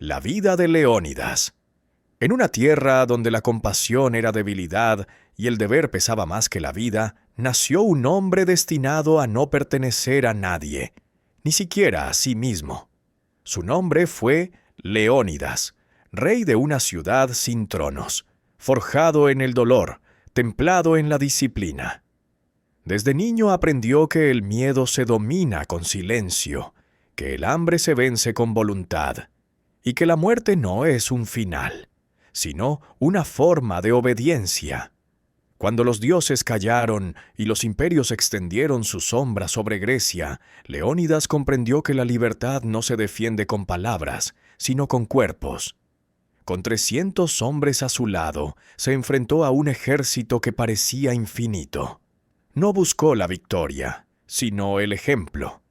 La vida de Leónidas. En una tierra donde la compasión era debilidad y el deber pesaba más que la vida, nació un hombre destinado a no pertenecer a nadie, ni siquiera a sí mismo. Su nombre fue Leónidas, rey de una ciudad sin tronos, forjado en el dolor, templado en la disciplina. Desde niño aprendió que el miedo se domina con silencio, que el hambre se vence con voluntad, y que la muerte no es un final, sino una forma de obediencia. Cuando los dioses callaron y los imperios extendieron su sombra sobre Grecia, Leónidas comprendió que la libertad no se defiende con palabras, sino con cuerpos. Con 300 hombres a su lado, se enfrentó a un ejército que parecía infinito. No buscó la victoria, sino el ejemplo.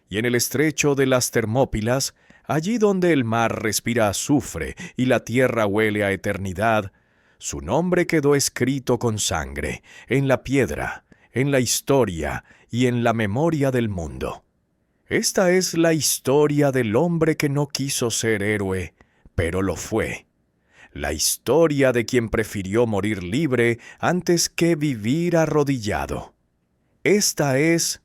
Y en el estrecho de las Termópilas, allí donde el mar respira azufre y la tierra huele a eternidad, su nombre quedó escrito con sangre, en la piedra, en la historia y en la memoria del mundo. Esta es la historia del hombre que no quiso ser héroe, pero lo fue. La historia de quien prefirió morir libre antes que vivir arrodillado. Esta es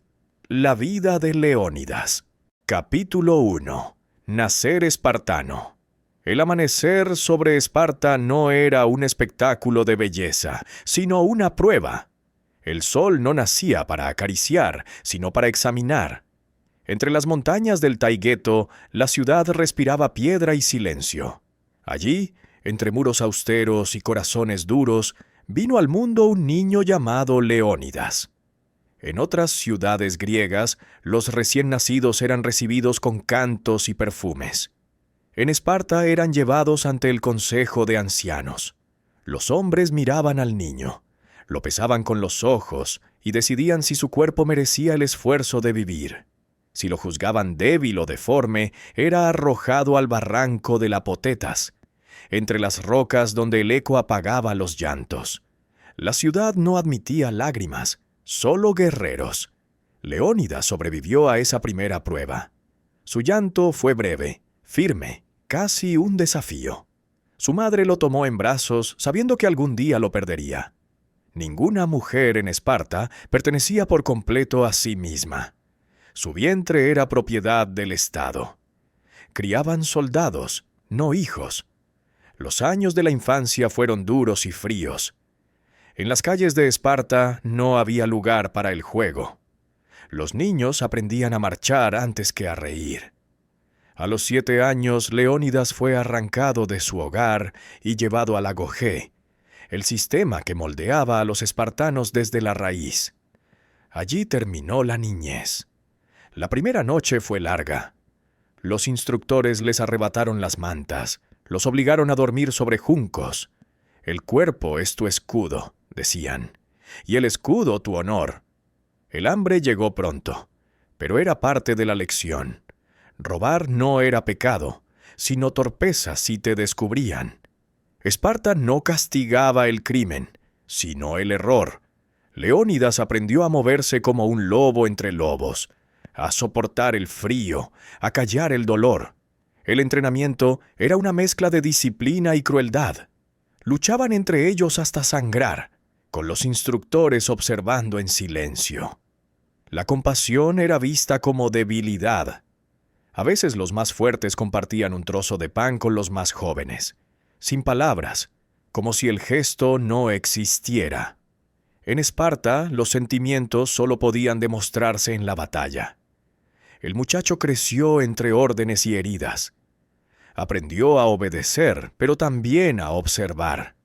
la vida de Leónidas. Capítulo 1. Nacer espartano. El amanecer sobre Esparta no era un espectáculo de belleza, sino una prueba. El sol no nacía para acariciar, sino para examinar. Entre las montañas del Taygeto, la ciudad respiraba piedra y silencio. Allí, entre muros austeros y corazones duros, vino al mundo un niño llamado Leónidas. En otras ciudades griegas, los recién nacidos eran recibidos con cantos y perfumes. En Esparta eran llevados ante el consejo de ancianos. Los hombres miraban al niño, lo pesaban con los ojos y decidían si su cuerpo merecía el esfuerzo de vivir. Si lo juzgaban débil o deforme, era arrojado al barranco de la Potetas, entre las rocas donde el eco apagaba los llantos. La ciudad no admitía lágrimas, solo guerreros. Leónidas sobrevivió a esa primera prueba. Su llanto fue breve, firme, casi un desafío. Su madre lo tomó en brazos, sabiendo que algún día lo perdería. Ninguna mujer en Esparta pertenecía por completo a sí misma. Su vientre era propiedad del Estado. Criaban soldados, no hijos. Los años de la infancia fueron duros y fríos. En las calles de Esparta no había lugar para el juego. Los niños aprendían a marchar antes que a reír. A los 7 años, Leónidas fue arrancado de su hogar y llevado al Agogé, el sistema que moldeaba a los espartanos desde la raíz. Allí terminó la niñez. La primera noche fue larga. Los instructores les arrebataron las mantas, los obligaron a dormir sobre juncos. El cuerpo es tu escudo, decían, y el escudo tu honor. El hambre llegó pronto, pero era parte de la lección. Robar no era pecado, sino torpeza si te descubrían. Esparta no castigaba el crimen, sino el error. Leónidas aprendió a moverse como un lobo entre lobos, a soportar el frío, a callar el dolor. El entrenamiento era una mezcla de disciplina y crueldad. Luchaban entre ellos hasta sangrar, con los instructores observando en silencio. La compasión era vista como debilidad. A veces los más fuertes compartían un trozo de pan con los más jóvenes, sin palabras, como si el gesto no existiera. En Esparta, los sentimientos solo podían demostrarse en la batalla. El muchacho creció entre órdenes y heridas. Aprendió a obedecer, pero también a observar.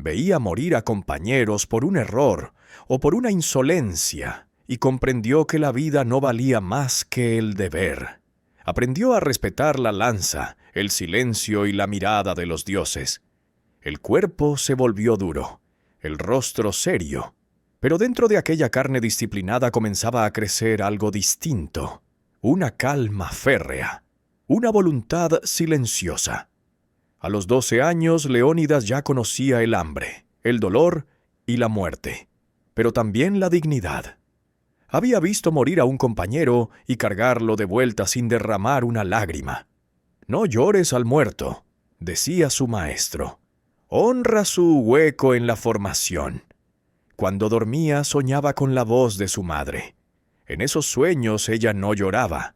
Veía morir a compañeros por un error o por una insolencia y comprendió que la vida no valía más que el deber. Aprendió a respetar la lanza, el silencio y la mirada de los dioses. El cuerpo se volvió duro, el rostro serio, pero dentro de aquella carne disciplinada comenzaba a crecer algo distinto, una calma férrea, una voluntad silenciosa. A los 12 años, Leónidas ya conocía el hambre, el dolor y la muerte, pero también la dignidad. Había visto morir a un compañero y cargarlo de vuelta sin derramar una lágrima. No llores al muerto, decía su maestro. Honra su hueco en la formación. Cuando dormía soñaba con la voz de su madre. En esos sueños ella no lloraba.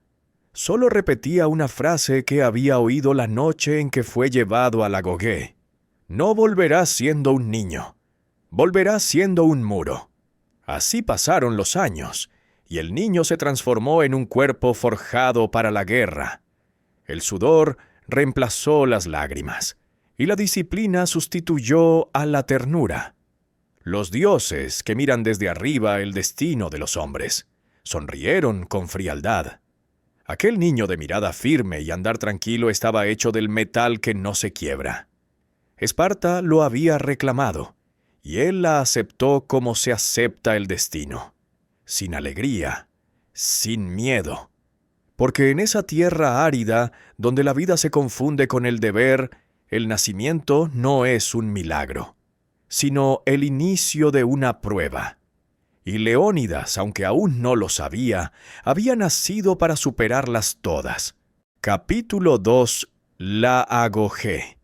Solo repetía una frase que había oído la noche en que fue llevado a la Gogué. No volverás siendo un niño, volverás siendo un muro. Así pasaron los años, y el niño se transformó en un cuerpo forjado para la guerra. El sudor reemplazó las lágrimas, y la disciplina sustituyó a la ternura. Los dioses, que miran desde arriba el destino de los hombres, sonrieron con frialdad. Aquel niño de mirada firme y andar tranquilo estaba hecho del metal que no se quiebra. Esparta lo había reclamado, y él la aceptó como se acepta el destino, sin alegría, sin miedo. Porque en esa tierra árida, donde la vida se confunde con el deber, el nacimiento no es un milagro, sino el inicio de una prueba. Y Leónidas, aunque aún no lo sabía, había nacido para superarlas todas. Capítulo 2. La Agogé.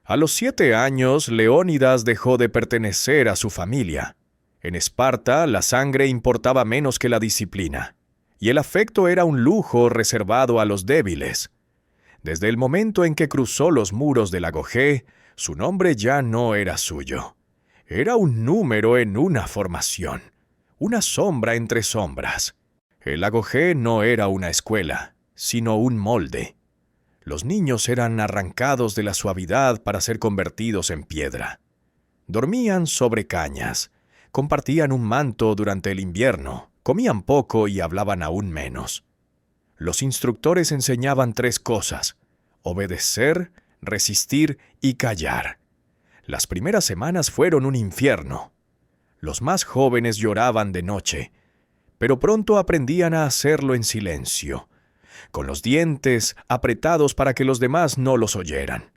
A los 7 años, Leónidas dejó de pertenecer a su familia. En Esparta, la sangre importaba menos que la disciplina, y el afecto era un lujo reservado a los débiles. Desde el momento en que cruzó los muros de la Agogé, su nombre ya no era suyo. Era un número en una formación, una sombra entre sombras. El Agogé no era una escuela, sino un molde. Los niños eran arrancados de la suavidad para ser convertidos en piedra. Dormían sobre cañas, compartían un manto durante el invierno, comían poco y hablaban aún menos. Los instructores enseñaban 3 cosas: obedecer, resistir y callar. Las primeras semanas fueron un infierno. Los más jóvenes lloraban de noche, pero pronto aprendían a hacerlo en silencio, con los dientes apretados para que los demás no los oyeran.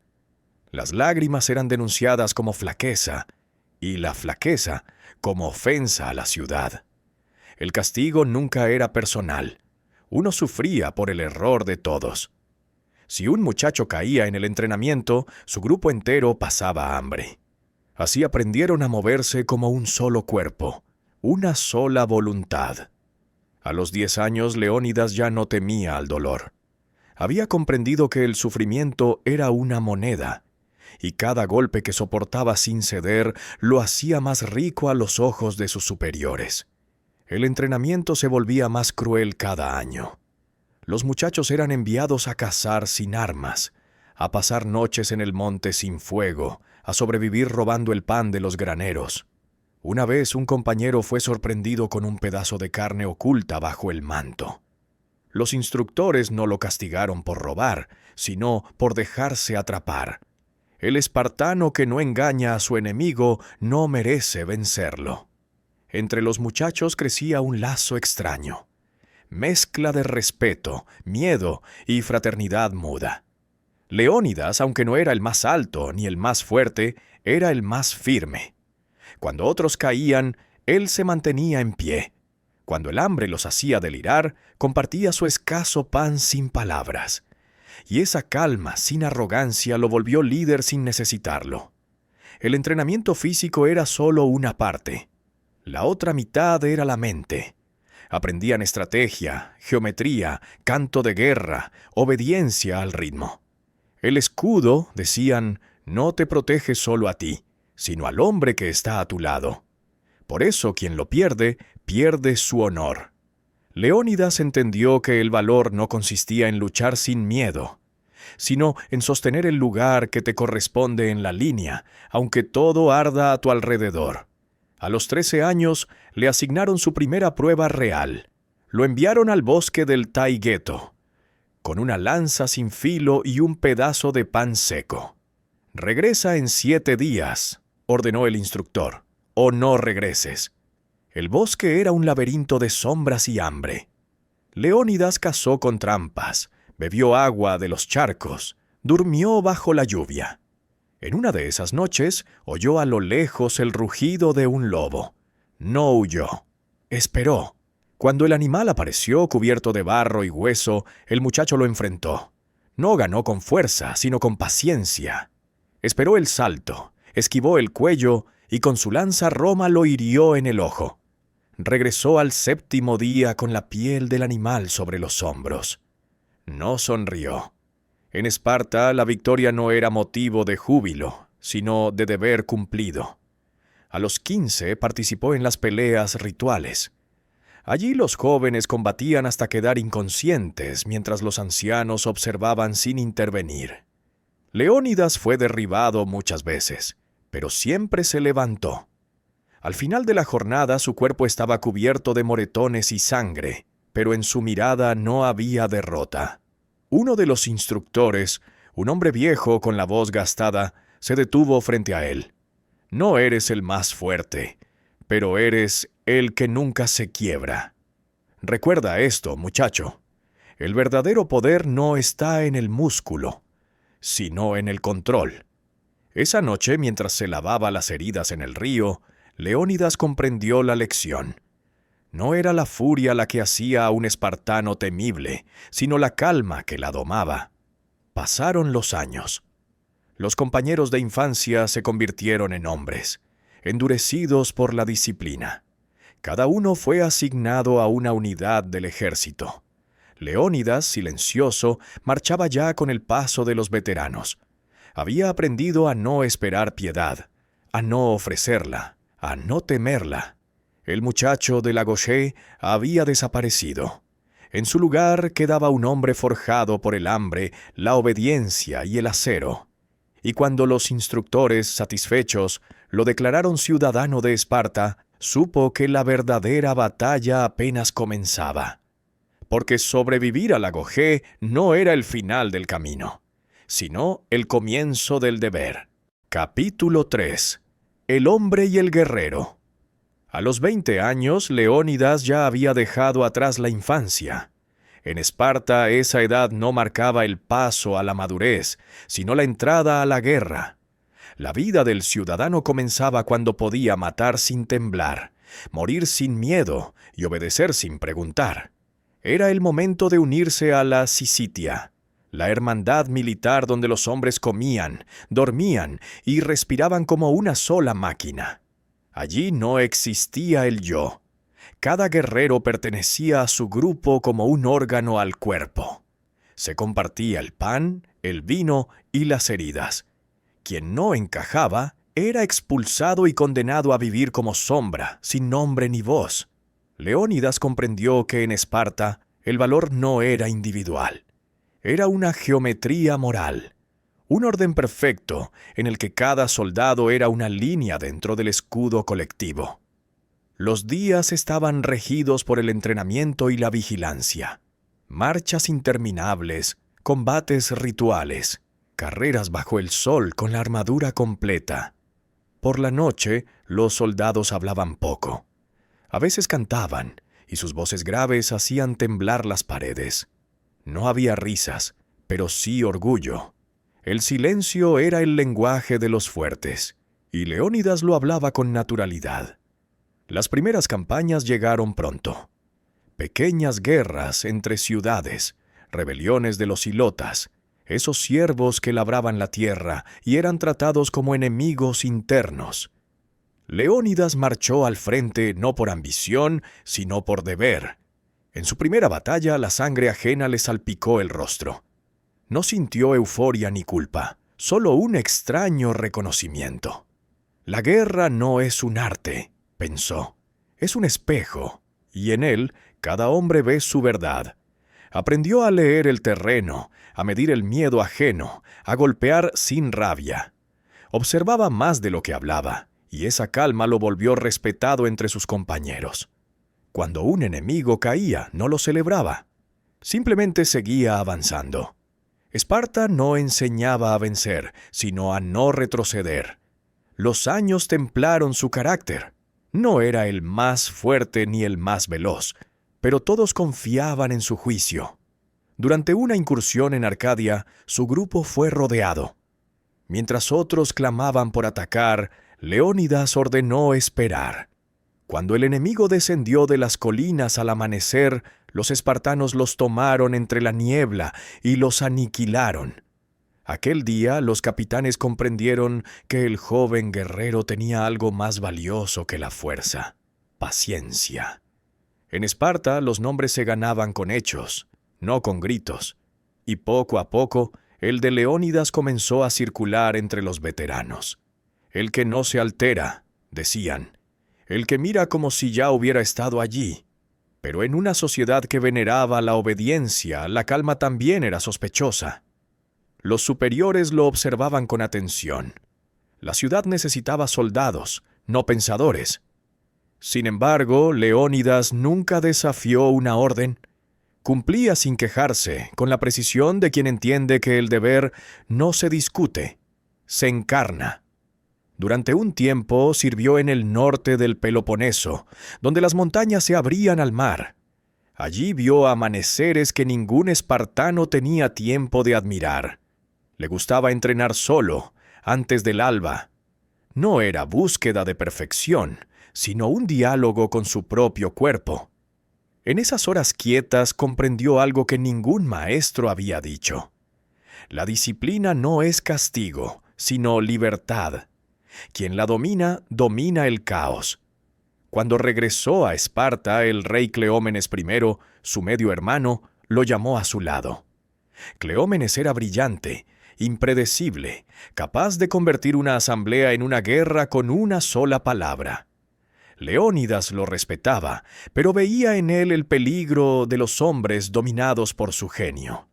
Las lágrimas eran denunciadas como flaqueza, y la flaqueza como ofensa a la ciudad. El castigo nunca era personal. Uno sufría por el error de todos. Si un muchacho caía en el entrenamiento, su grupo entero pasaba hambre. Así aprendieron a moverse como un solo cuerpo, una sola voluntad. A los 10 años, Leónidas ya no temía al dolor. Había comprendido que el sufrimiento era una moneda, y cada golpe que soportaba sin ceder lo hacía más rico a los ojos de sus superiores. El entrenamiento se volvía más cruel cada año. Los muchachos eran enviados a cazar sin armas, a pasar noches en el monte sin fuego, a sobrevivir robando el pan de los graneros. Una vez un compañero fue sorprendido con un pedazo de carne oculta bajo el manto. Los instructores no lo castigaron por robar, sino por dejarse atrapar. El espartano que no engaña a su enemigo no merece vencerlo. Entre los muchachos crecía un lazo extraño, mezcla de respeto, miedo y fraternidad muda. Leónidas, aunque no era el más alto ni el más fuerte, era el más firme. Cuando otros caían, él se mantenía en pie. Cuando el hambre los hacía delirar, compartía su escaso pan sin palabras. Y esa calma, sin arrogancia, lo volvió líder sin necesitarlo. El entrenamiento físico era solo una parte. La otra mitad era la mente. Aprendían estrategia, geometría, canto de guerra, obediencia al ritmo. El escudo, decían, no te protege solo a ti, sino al hombre que está a tu lado. Por eso quien lo pierde, pierde su honor. Leónidas entendió que el valor no consistía en luchar sin miedo, sino en sostener el lugar que te corresponde en la línea, aunque todo arda a tu alrededor. A los 13 años le asignaron su primera prueba real. Lo enviaron al bosque del Taygeto, con una lanza sin filo y un pedazo de pan seco. «Regresa en 7 días», ordenó el instructor, «o no regreses». El bosque era un laberinto de sombras y hambre. Leónidas cazó con trampas, bebió agua de los charcos, durmió bajo la lluvia. En una de esas noches oyó a lo lejos el rugido de un lobo. No huyó. Esperó. Cuando el animal apareció cubierto de barro y hueso, el muchacho lo enfrentó. No ganó con fuerza, sino con paciencia. Esperó el salto, esquivó el cuello y con su lanza Roma lo hirió en el ojo. Regresó al séptimo día con la piel del animal sobre los hombros. No sonrió. En Esparta la victoria no era motivo de júbilo, sino de deber cumplido. A los 15 participó en las peleas rituales. Allí los jóvenes combatían hasta quedar inconscientes, mientras los ancianos observaban sin intervenir. Leónidas fue derribado muchas veces, pero siempre se levantó. Al final de la jornada su cuerpo estaba cubierto de moretones y sangre, pero en su mirada no había derrota. Uno de los instructores, un hombre viejo con la voz gastada, se detuvo frente a él. No eres el más fuerte, pero eres el que nunca se quiebra. Recuerda esto, muchacho. El verdadero poder no está en el músculo, sino en el control. Esa noche, mientras se lavaba las heridas en el río, Leónidas comprendió la lección. No era la furia la que hacía a un espartano temible, sino la calma que la domaba. Pasaron los años. Los compañeros de infancia se convirtieron en hombres, endurecidos por la disciplina. Cada uno fue asignado a una unidad del ejército. Leónidas, silencioso, marchaba ya con el paso de los veteranos. Había aprendido a no esperar piedad, a no ofrecerla, a no temerla. El muchacho de la gauchée había desaparecido. En su lugar quedaba un hombre forjado por el hambre, la obediencia y el acero. Y cuando los instructores, satisfechos, lo declararon ciudadano de Esparta, supo que la verdadera batalla apenas comenzaba. Porque sobrevivir a la gauchée no era el final del camino, sino el comienzo del deber. Capítulo 3. El hombre y el guerrero. A los 20 años, Leónidas ya había dejado atrás la infancia. En Esparta, esa edad no marcaba el paso a la madurez, sino la entrada a la guerra. La vida del ciudadano comenzaba cuando podía matar sin temblar, morir sin miedo y obedecer sin preguntar. Era el momento de unirse a la Syssitia, la hermandad militar donde los hombres comían, dormían y respiraban como una sola máquina. Allí no existía el yo. Cada guerrero pertenecía a su grupo como un órgano al cuerpo. Se compartía el pan, el vino y las heridas. Quien no encajaba era expulsado y condenado a vivir como sombra, sin nombre ni voz. Leónidas comprendió que en Esparta el valor no era individual. Era una geometría moral. Un orden perfecto en el que cada soldado era una línea dentro del escudo colectivo. Los días estaban regidos por el entrenamiento y la vigilancia. Marchas interminables, combates rituales, carreras bajo el sol con la armadura completa. Por la noche, los soldados hablaban poco. A veces cantaban, y sus voces graves hacían temblar las paredes. No había risas, pero sí orgullo. El silencio era el lenguaje de los fuertes, y Leónidas lo hablaba con naturalidad. Las primeras campañas llegaron pronto. Pequeñas guerras entre ciudades, rebeliones de los ilotas, esos siervos que labraban la tierra y eran tratados como enemigos internos. Leónidas marchó al frente no por ambición, sino por deber. En su primera batalla, la sangre ajena le salpicó el rostro. No sintió euforia ni culpa, solo un extraño reconocimiento. La guerra no es un arte, pensó. Es un espejo, y en él cada hombre ve su verdad. Aprendió a leer el terreno, a medir el miedo ajeno, a golpear sin rabia. Observaba más de lo que hablaba, y esa calma lo volvió respetado entre sus compañeros. Cuando un enemigo caía, no lo celebraba. Simplemente seguía avanzando. Esparta no enseñaba a vencer, sino a no retroceder. Los años templaron su carácter. No era el más fuerte ni el más veloz, pero todos confiaban en su juicio. Durante una incursión en Arcadia, su grupo fue rodeado. Mientras otros clamaban por atacar, Leónidas ordenó esperar. Cuando el enemigo descendió de las colinas al amanecer, Los espartanos los tomaron entre la niebla y los aniquilaron. Aquel día los capitanes comprendieron que el joven guerrero tenía algo más valioso que la fuerza: paciencia. En Esparta los nombres se ganaban con hechos, no con gritos, y poco a poco el de Leónidas comenzó a circular entre los veteranos. El que no se altera, decían, el que mira como si ya hubiera estado allí. Pero en una sociedad que veneraba la obediencia, la calma también era sospechosa. Los superiores lo observaban con atención. La ciudad necesitaba soldados, no pensadores. Sin embargo, Leónidas nunca desafió una orden. Cumplía sin quejarse, con la precisión de quien entiende que el deber no se discute, se encarna. Durante un tiempo sirvió en el norte del Peloponeso, donde las montañas se abrían al mar. Allí vio amaneceres que ningún espartano tenía tiempo de admirar. Le gustaba entrenar solo, antes del alba. No era búsqueda de perfección, sino un diálogo con su propio cuerpo. En esas horas quietas comprendió algo que ningún maestro había dicho. La disciplina no es castigo, sino libertad. Quien la domina, domina el caos. Cuando regresó a Esparta, el rey Cleómenes I, su medio hermano, lo llamó a su lado. Cleómenes era brillante, impredecible, capaz de convertir una asamblea en una guerra con una sola palabra. Leónidas lo respetaba, pero veía en él el peligro de los hombres dominados por su genio.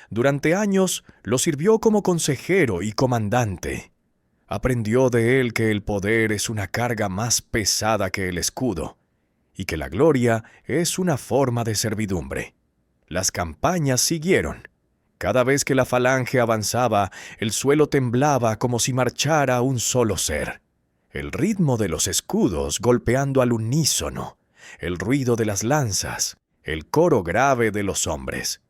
Durante años lo sirvió como consejero y comandante. Aprendió de él que el poder es una carga más pesada que el escudo, y que la gloria es una forma de servidumbre. Las campañas siguieron. Cada vez que la falange avanzaba, el suelo temblaba como si marchara un solo ser. El ritmo de los escudos golpeando al unísono, el ruido de las lanzas, el coro grave de los hombres.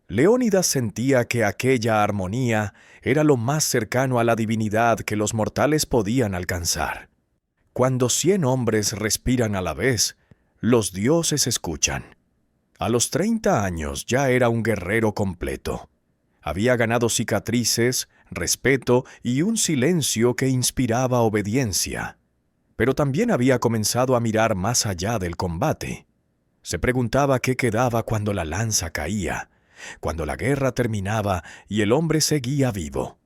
Leónidas sentía que aquella armonía era lo más cercano a la divinidad que los mortales podían alcanzar. Cuando 100 hombres respiran a la vez, los dioses escuchan. A los 30 años ya era un guerrero completo. Había ganado cicatrices, respeto y un silencio que inspiraba obediencia. Pero también había comenzado a mirar más allá del combate. Se preguntaba qué quedaba cuando la lanza caía, cuando la guerra terminaba y el hombre seguía vivo.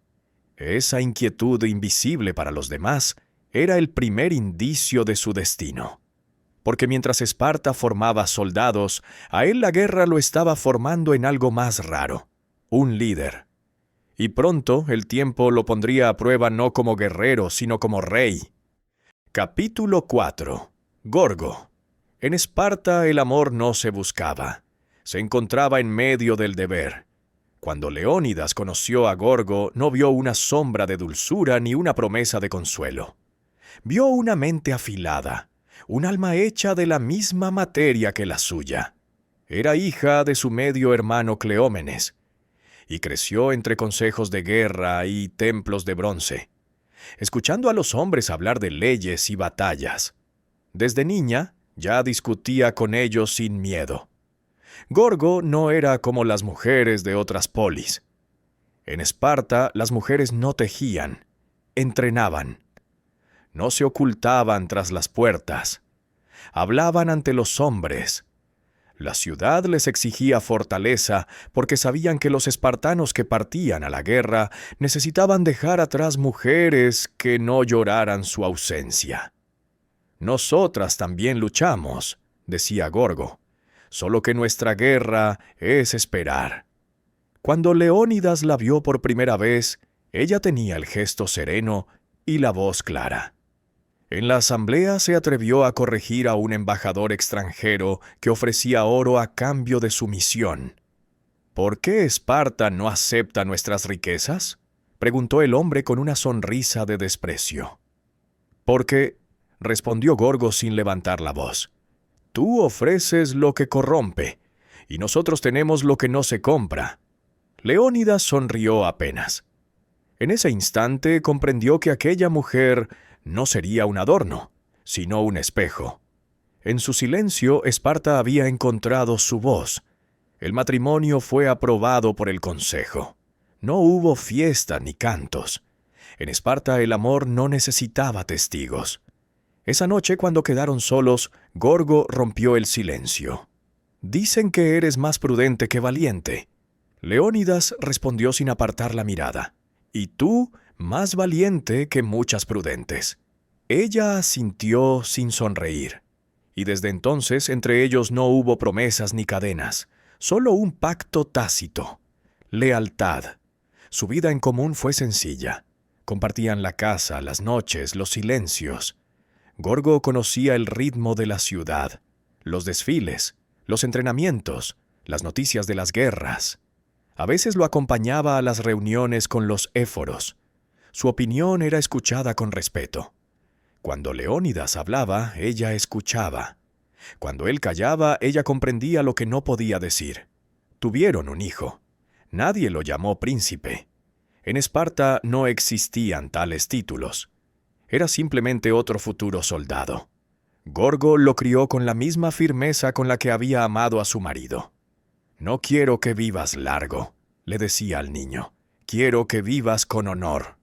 Esa inquietud invisible para los demás era el primer indicio de su destino. Porque mientras Esparta formaba soldados, a él la guerra lo estaba formando en algo más raro: un líder. Y pronto el tiempo lo pondría a prueba no como guerrero, sino como rey. Capítulo 4. Gorgo. En Esparta el amor no se buscaba. Se encontraba en medio del deber. Cuando Leónidas conoció a Gorgo, no vio una sombra de dulzura ni una promesa de consuelo. Vio una mente afilada, un alma hecha de la misma materia que la suya. Era hija de su medio hermano Cleómenes, y creció entre consejos de guerra y templos de bronce, escuchando a los hombres hablar de leyes y batallas. Desde niña ya discutía con ellos sin miedo. Gorgo no era como las mujeres de otras polis. En Esparta las mujeres no tejían, entrenaban. No se ocultaban tras las puertas. Hablaban ante los hombres. La ciudad les exigía fortaleza porque sabían que los espartanos que partían a la guerra necesitaban dejar atrás mujeres que no lloraran su ausencia. «Nosotras también luchamos», decía Gorgo, «solo que nuestra guerra es esperar». Cuando Leónidas la vio por primera vez, ella tenía el gesto sereno y la voz clara. En la asamblea se atrevió a corregir a un embajador extranjero que ofrecía oro a cambio de sumisión. «¿Por qué Esparta no acepta nuestras riquezas?», preguntó el hombre con una sonrisa de desprecio. «Porque», respondió Gorgo sin levantar la voz, «tú ofreces lo que corrompe, y nosotros tenemos lo que no se compra». Leónidas sonrió apenas. En ese instante comprendió que aquella mujer no sería un adorno, sino un espejo. En su silencio, Esparta había encontrado su voz. El matrimonio fue aprobado por el consejo. No hubo fiesta ni cantos. En Esparta el amor no necesitaba testigos. Esa noche, cuando quedaron solos, Gorgo rompió el silencio. «Dicen que eres más prudente que valiente». Leónidas respondió sin apartar la mirada. «Y tú, más valiente que muchas prudentes». Ella asintió sin sonreír. Y desde entonces entre ellos no hubo promesas ni cadenas, solo un pacto tácito. Lealtad. Su vida en común fue sencilla. Compartían la casa, las noches, los silencios. Gorgo conocía el ritmo de la ciudad, los desfiles, los entrenamientos, las noticias de las guerras. A veces lo acompañaba a las reuniones con los éforos. Su opinión era escuchada con respeto. Cuando Leónidas hablaba, ella escuchaba. Cuando él callaba, ella comprendía lo que no podía decir. Tuvieron un hijo. Nadie lo llamó príncipe. En Esparta no existían tales títulos. Era simplemente otro futuro soldado. Gorgo lo crió con la misma firmeza con la que había amado a su marido. «No quiero que vivas largo», le decía al niño. «Quiero que vivas con honor».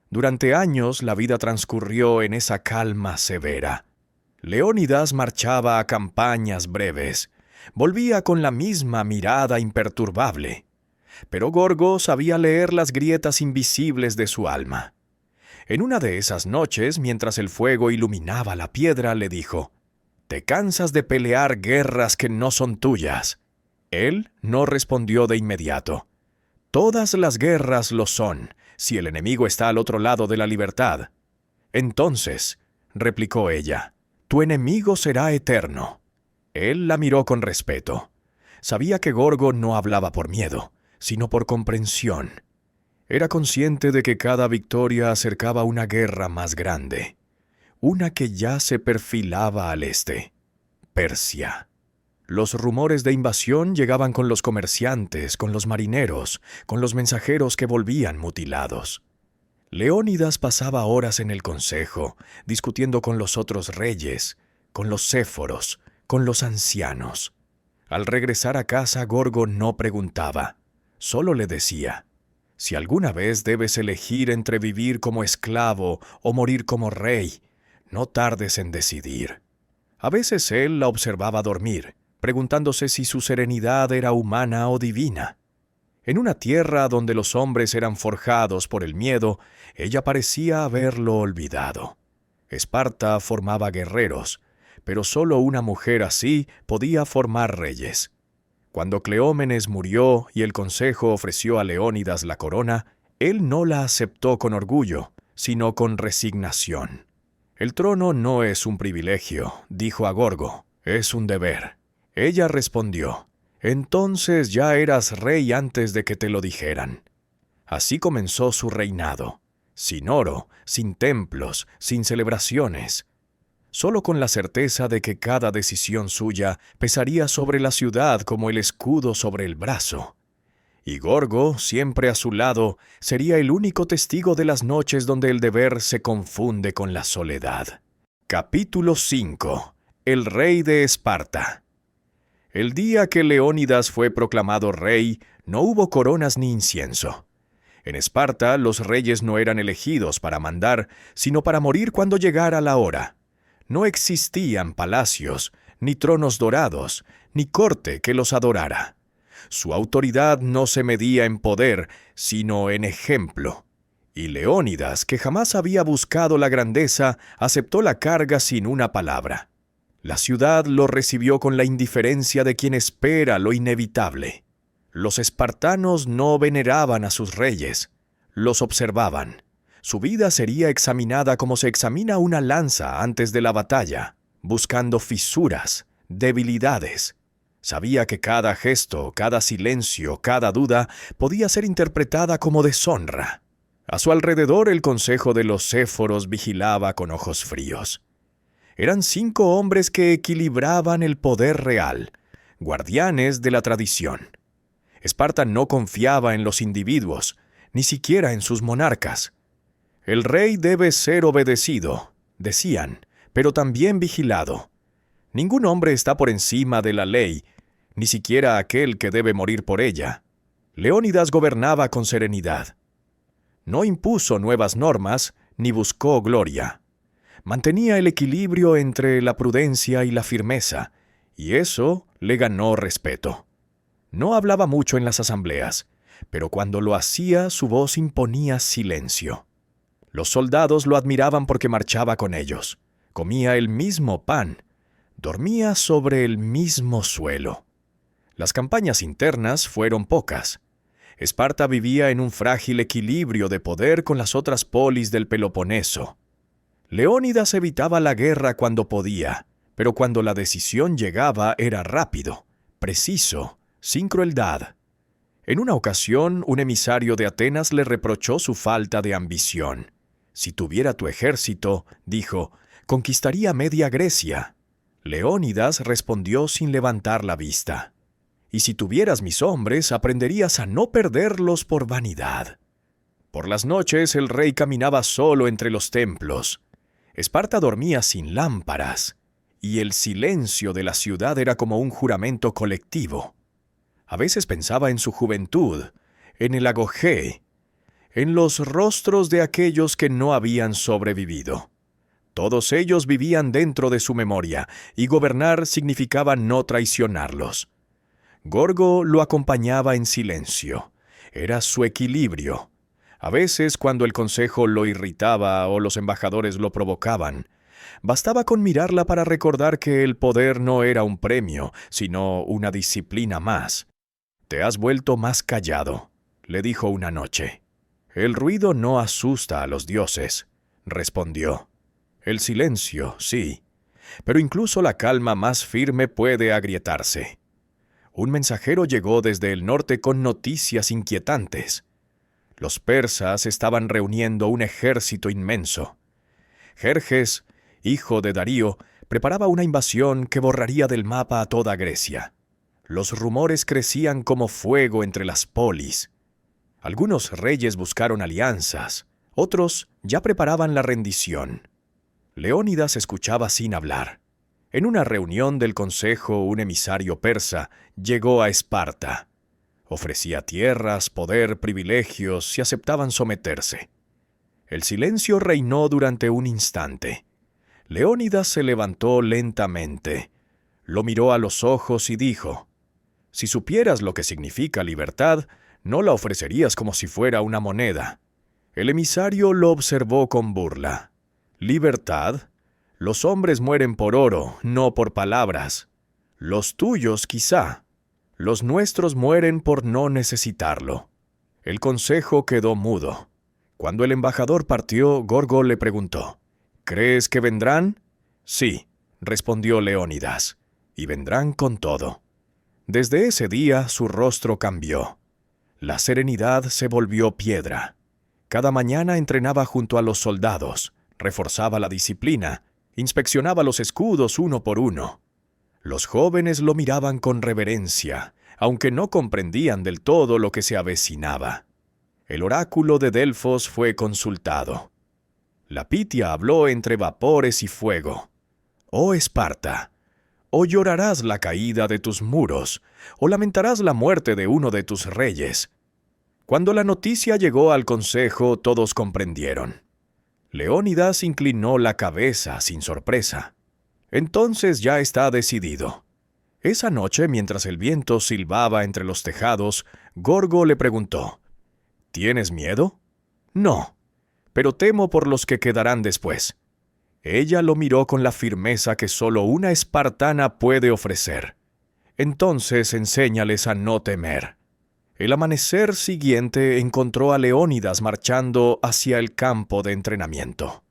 Durante años la vida transcurrió en esa calma severa. Leónidas marchaba a campañas breves. Volvía con la misma mirada imperturbable. Pero Gorgo sabía leer las grietas invisibles de su alma. En una de esas noches, mientras el fuego iluminaba la piedra, le dijo: «¿Te cansas de pelear guerras que no son tuyas?». Él no respondió de inmediato. «Todas las guerras lo son, si el enemigo está al otro lado de la libertad». «Entonces», replicó ella, «tu enemigo será eterno». Él la miró con respeto. Sabía que Gorgo no hablaba por miedo, sino por comprensión. Era consciente de que cada victoria acercaba una guerra más grande, una que ya se perfilaba al este: Persia. Los rumores de invasión llegaban con los comerciantes, con los marineros, con los mensajeros que volvían mutilados. Leónidas pasaba horas en el consejo, discutiendo con los otros reyes, con los céforos, con los ancianos. Al regresar a casa, Gorgo no preguntaba, solo le decía: «Si alguna vez debes elegir entre vivir como esclavo o morir como rey, no tardes en decidir». A veces él la observaba dormir, preguntándose si su serenidad era humana o divina. En una tierra donde los hombres eran forjados por el miedo, ella parecía haberlo olvidado. Esparta formaba guerreros, pero solo una mujer así podía formar reyes. Cuando Cleómenes murió y el consejo ofreció a Leónidas la corona, él no la aceptó con orgullo, sino con resignación. «El trono no es un privilegio», dijo a Gorgo, «es un deber». Ella respondió: «Entonces ya eras rey antes de que te lo dijeran». Así comenzó su reinado, sin oro, sin templos, sin celebraciones, solo con la certeza de que cada decisión suya pesaría sobre la ciudad como el escudo sobre el brazo. Y Gorgo, siempre a su lado, sería el único testigo de las noches donde el deber se confunde con la soledad. Capítulo 5. El rey de Esparta. El día que Leónidas fue proclamado rey, no hubo coronas ni incienso. En Esparta, los reyes no eran elegidos para mandar, sino para morir cuando llegara la hora. No existían palacios, ni tronos dorados, ni corte que los adorara. Su autoridad no se medía en poder, sino en ejemplo. Y Leónidas, que jamás había buscado la grandeza, aceptó la carga sin una palabra. La ciudad lo recibió con la indiferencia de quien espera lo inevitable. Los espartanos no veneraban a sus reyes, los observaban. Su vida sería examinada como se examina una lanza antes de la batalla, buscando fisuras, debilidades. Sabía que cada gesto, cada silencio, cada duda podía ser interpretada como deshonra. A su alrededor el consejo de los céforos vigilaba con ojos fríos. Eran 5 hombres que equilibraban el poder real, guardianes de la tradición. Esparta no confiaba en los individuos, ni siquiera en sus monarcas. «El rey debe ser obedecido», decían, «pero también vigilado. Ningún hombre está por encima de la ley, ni siquiera aquel que debe morir por ella. Leónidas gobernaba con serenidad. No impuso nuevas normas, ni buscó gloria. Mantenía el equilibrio entre la prudencia y la firmeza, y eso le ganó respeto. No hablaba mucho en las asambleas, pero cuando lo hacía su voz imponía silencio. Los soldados lo admiraban porque marchaba con ellos, comía el mismo pan, dormía sobre el mismo suelo. Las campañas internas fueron pocas. Esparta vivía en un frágil equilibrio de poder con las otras polis del Peloponeso. Leónidas evitaba la guerra cuando podía, pero cuando la decisión llegaba era rápido, preciso, sin crueldad. En una ocasión, un emisario de Atenas le reprochó su falta de ambición. Si tuviera tu ejército, dijo, conquistaría media Grecia. Leónidas respondió sin levantar la vista. Y si tuvieras mis hombres, aprenderías a no perderlos por vanidad. Por las noches el rey caminaba solo entre los templos. Esparta dormía sin lámparas, y el silencio de la ciudad era como un juramento colectivo. A veces pensaba en su juventud, en el agogé, en los rostros de aquellos que no habían sobrevivido. Todos ellos vivían dentro de su memoria, y gobernar significaba no traicionarlos. Gorgo lo acompañaba en silencio. Era su equilibrio. A veces, cuando el consejo lo irritaba o los embajadores lo provocaban, bastaba con mirarla para recordar que el poder no era un premio, sino una disciplina más. «Te has vuelto más callado», le dijo una noche. «El ruido no asusta a los dioses», respondió. «El silencio, sí, pero incluso la calma más firme puede agrietarse». Un mensajero llegó desde el norte con noticias inquietantes. Los persas estaban reuniendo un ejército inmenso. Jerjes, hijo de Darío, preparaba una invasión que borraría del mapa a toda Grecia. Los rumores crecían como fuego entre las polis. Algunos reyes buscaron alianzas, otros ya preparaban la rendición. Leónidas escuchaba sin hablar. En una reunión del consejo, un emisario persa llegó a Esparta. Ofrecía tierras, poder, privilegios, si aceptaban someterse. El silencio reinó durante un instante. Leónidas se levantó lentamente. Lo miró a los ojos y dijo, «Si supieras lo que significa libertad, no la ofrecerías como si fuera una moneda». El emisario lo observó con burla. «¿Libertad? Los hombres mueren por oro, no por palabras. Los tuyos, quizá. Los nuestros mueren por no necesitarlo». El consejo quedó mudo. Cuando el embajador partió, Gorgo le preguntó, «¿Crees que vendrán?» «Sí», respondió Leónidas, «y vendrán con todo». Desde ese día su rostro cambió. La serenidad se volvió piedra. Cada mañana entrenaba junto a los soldados, reforzaba la disciplina, inspeccionaba los escudos uno por uno. Los jóvenes lo miraban con reverencia, aunque no comprendían del todo lo que se avecinaba. El oráculo de Delfos fue consultado. La Pitia habló entre vapores y fuego. «Oh Esparta, o llorarás la caída de tus muros, o lamentarás la muerte de uno de tus reyes». Cuando la noticia llegó al consejo, todos comprendieron. Leónidas inclinó la cabeza sin sorpresa. «Entonces ya está decidido». Esa noche, mientras el viento silbaba entre los tejados, Gorgo le preguntó, «¿Tienes miedo?» «No, pero temo por los que quedarán después». Ella lo miró con la firmeza que solo una espartana puede ofrecer. «Entonces enséñales a no temer». El amanecer siguiente encontró a Leónidas marchando hacia el campo de entrenamiento.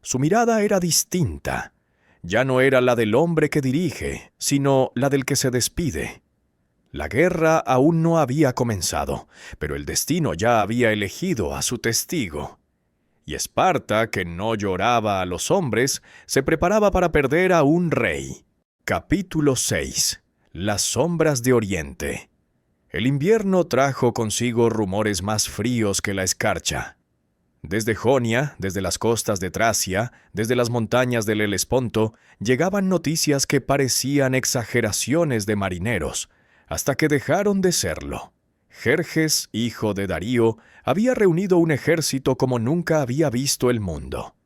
Su mirada era distinta. Ya no era la del hombre que dirige, sino la del que se despide. La guerra aún no había comenzado, pero el destino ya había elegido a su testigo. Y Esparta, que no lloraba a los hombres, se preparaba para perder a un rey. Capítulo 6. Las sombras de Oriente. El invierno trajo consigo rumores más fríos que la escarcha. Desde Jonia, desde las costas de Tracia, desde las montañas del Helesponto, llegaban noticias que parecían exageraciones de marineros, hasta que dejaron de serlo. Jerjes, hijo de Darío, había reunido un ejército como nunca había visto el mundo.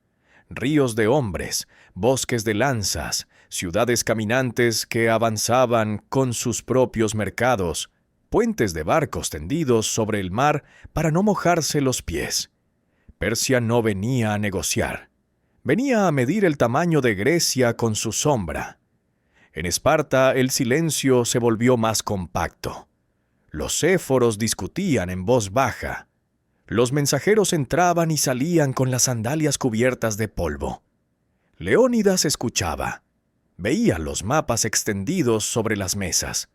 Ríos de hombres, bosques de lanzas, ciudades caminantes que avanzaban con sus propios mercados, puentes de barcos tendidos sobre el mar para no mojarse los pies. Persia no venía a negociar. Venía a medir el tamaño de Grecia con su sombra. En Esparta el silencio se volvió más compacto. Los éforos discutían en voz baja. Los mensajeros entraban y salían con las sandalias cubiertas de polvo. Leónidas escuchaba. Veía los mapas extendidos sobre las mesas.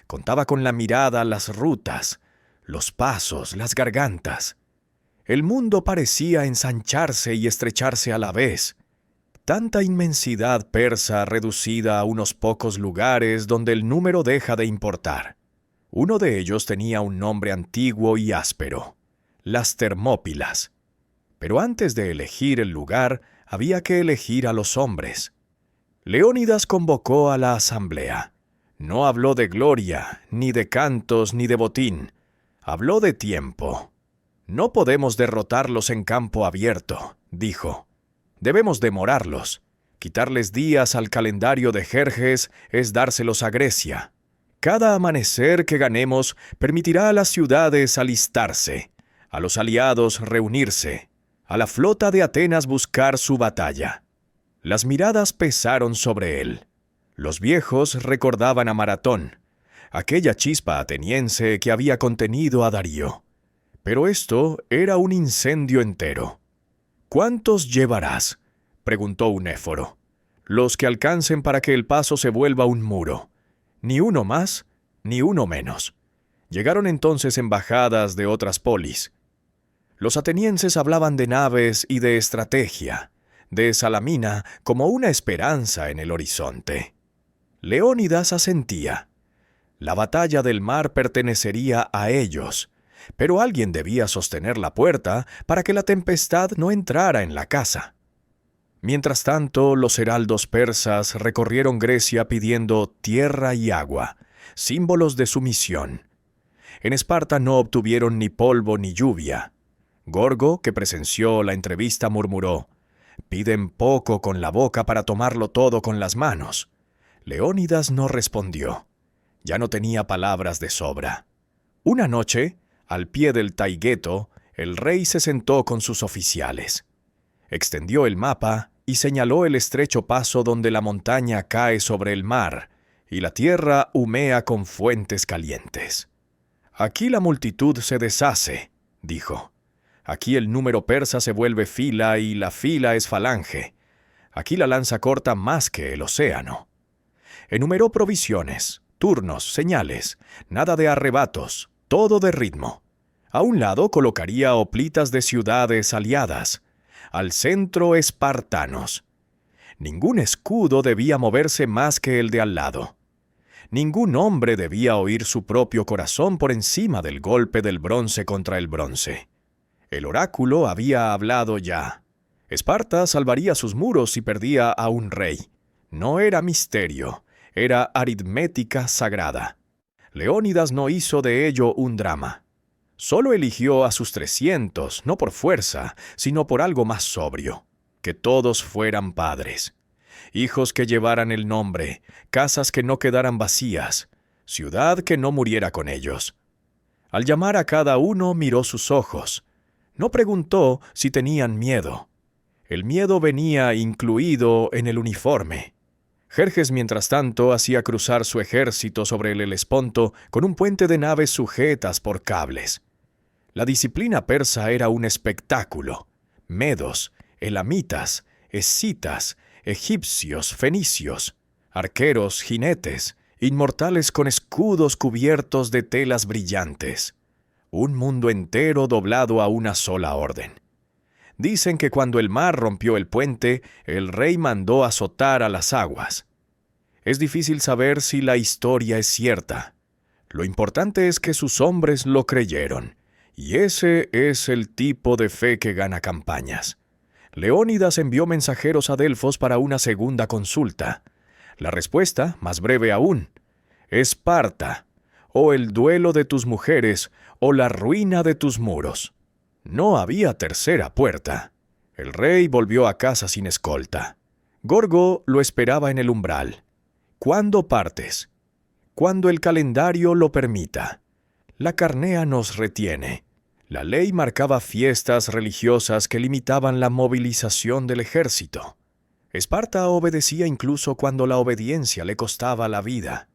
Contaba con la mirada las rutas, los pasos, las gargantas. El mundo parecía ensancharse y estrecharse a la vez. Tanta inmensidad persa reducida a unos pocos lugares donde el número deja de importar. Uno de ellos tenía un nombre antiguo y áspero: las Termópilas. Pero antes de elegir el lugar, había que elegir a los hombres. Leónidas convocó a la asamblea. No habló de gloria, ni de cantos, ni de botín. Habló de tiempo. No podemos derrotarlos en campo abierto, dijo. Debemos demorarlos. Quitarles días al calendario de Jerjes es dárselos a Grecia. Cada amanecer que ganemos permitirá a las ciudades alistarse, a los aliados reunirse, a la flota de Atenas buscar su batalla. Las miradas pesaron sobre él. Los viejos recordaban a Maratón, aquella chispa ateniense que había contenido a Darío. Pero esto era un incendio entero. ¿Cuántos llevarás?, preguntó un éforo. Los que alcancen para que el paso se vuelva un muro. Ni uno más, ni uno menos. Llegaron entonces embajadas de otras polis. Los atenienses hablaban de naves y de estrategia, de Salamina como una esperanza en el horizonte. Leónidas asentía. La batalla del mar pertenecería a ellos, pero alguien debía sostener la puerta para que la tempestad no entrara en la casa. Mientras tanto, los heraldos persas recorrieron Grecia pidiendo tierra y agua, símbolos de sumisión. En Esparta no obtuvieron ni polvo ni lluvia. Gorgo, que presenció la entrevista, murmuró: «Piden poco con la boca para tomarlo todo con las manos». Leónidas no respondió. Ya no tenía palabras de sobra. Una noche, al pie del Taygeto, el rey se sentó con sus oficiales. Extendió el mapa y señaló el estrecho paso donde la montaña cae sobre el mar y la tierra humea con fuentes calientes. «Aquí la multitud se deshace», dijo. «Aquí el número persa se vuelve fila y la fila es falange. Aquí la lanza corta más que el océano». Enumeró provisiones, turnos, señales, nada de arrebatos, todo de ritmo. A un lado colocaría hoplitas de ciudades aliadas, al centro espartanos. Ningún escudo debía moverse más que el de al lado. Ningún hombre debía oír su propio corazón por encima del golpe del bronce contra el bronce. El oráculo había hablado ya. Esparta salvaría sus muros si perdía a un rey. No era misterio, era aritmética sagrada. Leónidas no hizo de ello un drama. Solo eligió a sus 300, no por fuerza, sino por algo más sobrio: que todos fueran padres. Hijos que llevaran el nombre, casas que no quedaran vacías, ciudad que no muriera con ellos. Al llamar a cada uno miró sus ojos. No preguntó si tenían miedo. El miedo venía incluido en el uniforme. Jerjes, mientras tanto, hacía cruzar su ejército sobre el Helesponto con un puente de naves sujetas por cables. La disciplina persa era un espectáculo. Medos, elamitas, escitas, egipcios, fenicios, arqueros, jinetes, inmortales con escudos cubiertos de telas brillantes. Un mundo entero doblado a una sola orden. Dicen que cuando el mar rompió el puente, el rey mandó azotar a las aguas. Es difícil saber si la historia es cierta. Lo importante es que sus hombres lo creyeron, Y ese es el tipo de fe que gana campañas. Leónidas envió mensajeros a Delfos para una segunda consulta. La respuesta, más breve aún: Esparta, o el duelo de tus mujeres, o la ruina de tus muros. No había tercera puerta. El rey volvió a casa sin escolta. Gorgo lo esperaba en el umbral. ¿Cuándo partes? Cuando el calendario lo permita. La Carnea nos retiene. La ley marcaba fiestas religiosas que limitaban la movilización del ejército. Esparta obedecía incluso cuando la obediencia le costaba la vida.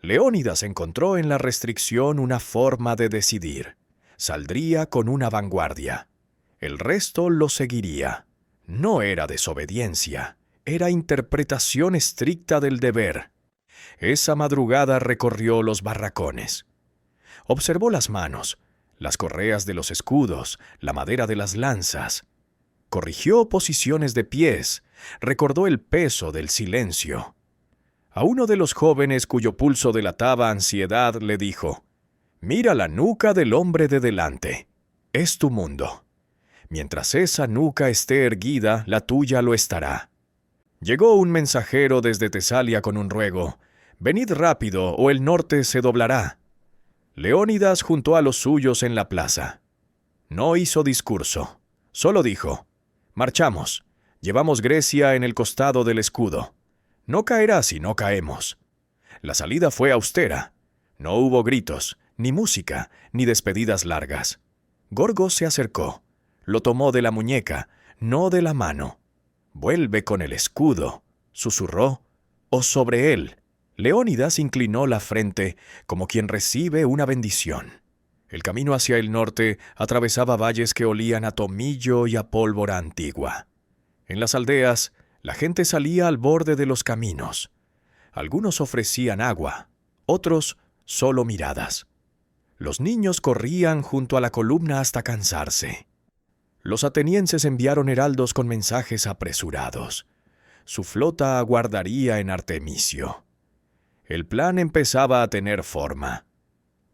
Leónidas encontró en la restricción una forma de decidir. Saldría con una vanguardia. El resto lo seguiría. No era desobediencia, era interpretación estricta del deber. Esa madrugada recorrió los barracones. Observó las manos, las correas de los escudos, la madera de las lanzas. Corrigió posiciones de pies, recordó el peso del silencio. A uno de los jóvenes cuyo pulso delataba ansiedad le dijo: «Mira la nuca del hombre de delante. Es tu mundo. Mientras esa nuca esté erguida, la tuya lo estará». Llegó un mensajero desde Tesalia con un ruego: «Venid rápido, o el norte se doblará». Leónidas juntó a los suyos en la plaza. No hizo discurso, solo dijo: «Marchamos, llevamos Grecia en el costado del escudo. No caerá si no caemos». La salida fue austera. No hubo gritos, ni música, ni despedidas largas. Gorgo se acercó, lo tomó de la muñeca, no de la mano. «Vuelve con el escudo», susurró, «o sobre él». Leónidas inclinó la frente como quien recibe una bendición. El camino hacia el norte atravesaba valles que olían a tomillo y a pólvora antigua. En las aldeas, la gente salía al borde de los caminos. Algunos ofrecían agua, otros solo miradas. Los niños corrían junto a la columna hasta cansarse. Los atenienses enviaron heraldos con mensajes apresurados. Su flota aguardaría en Artemisio. El plan empezaba a tener forma.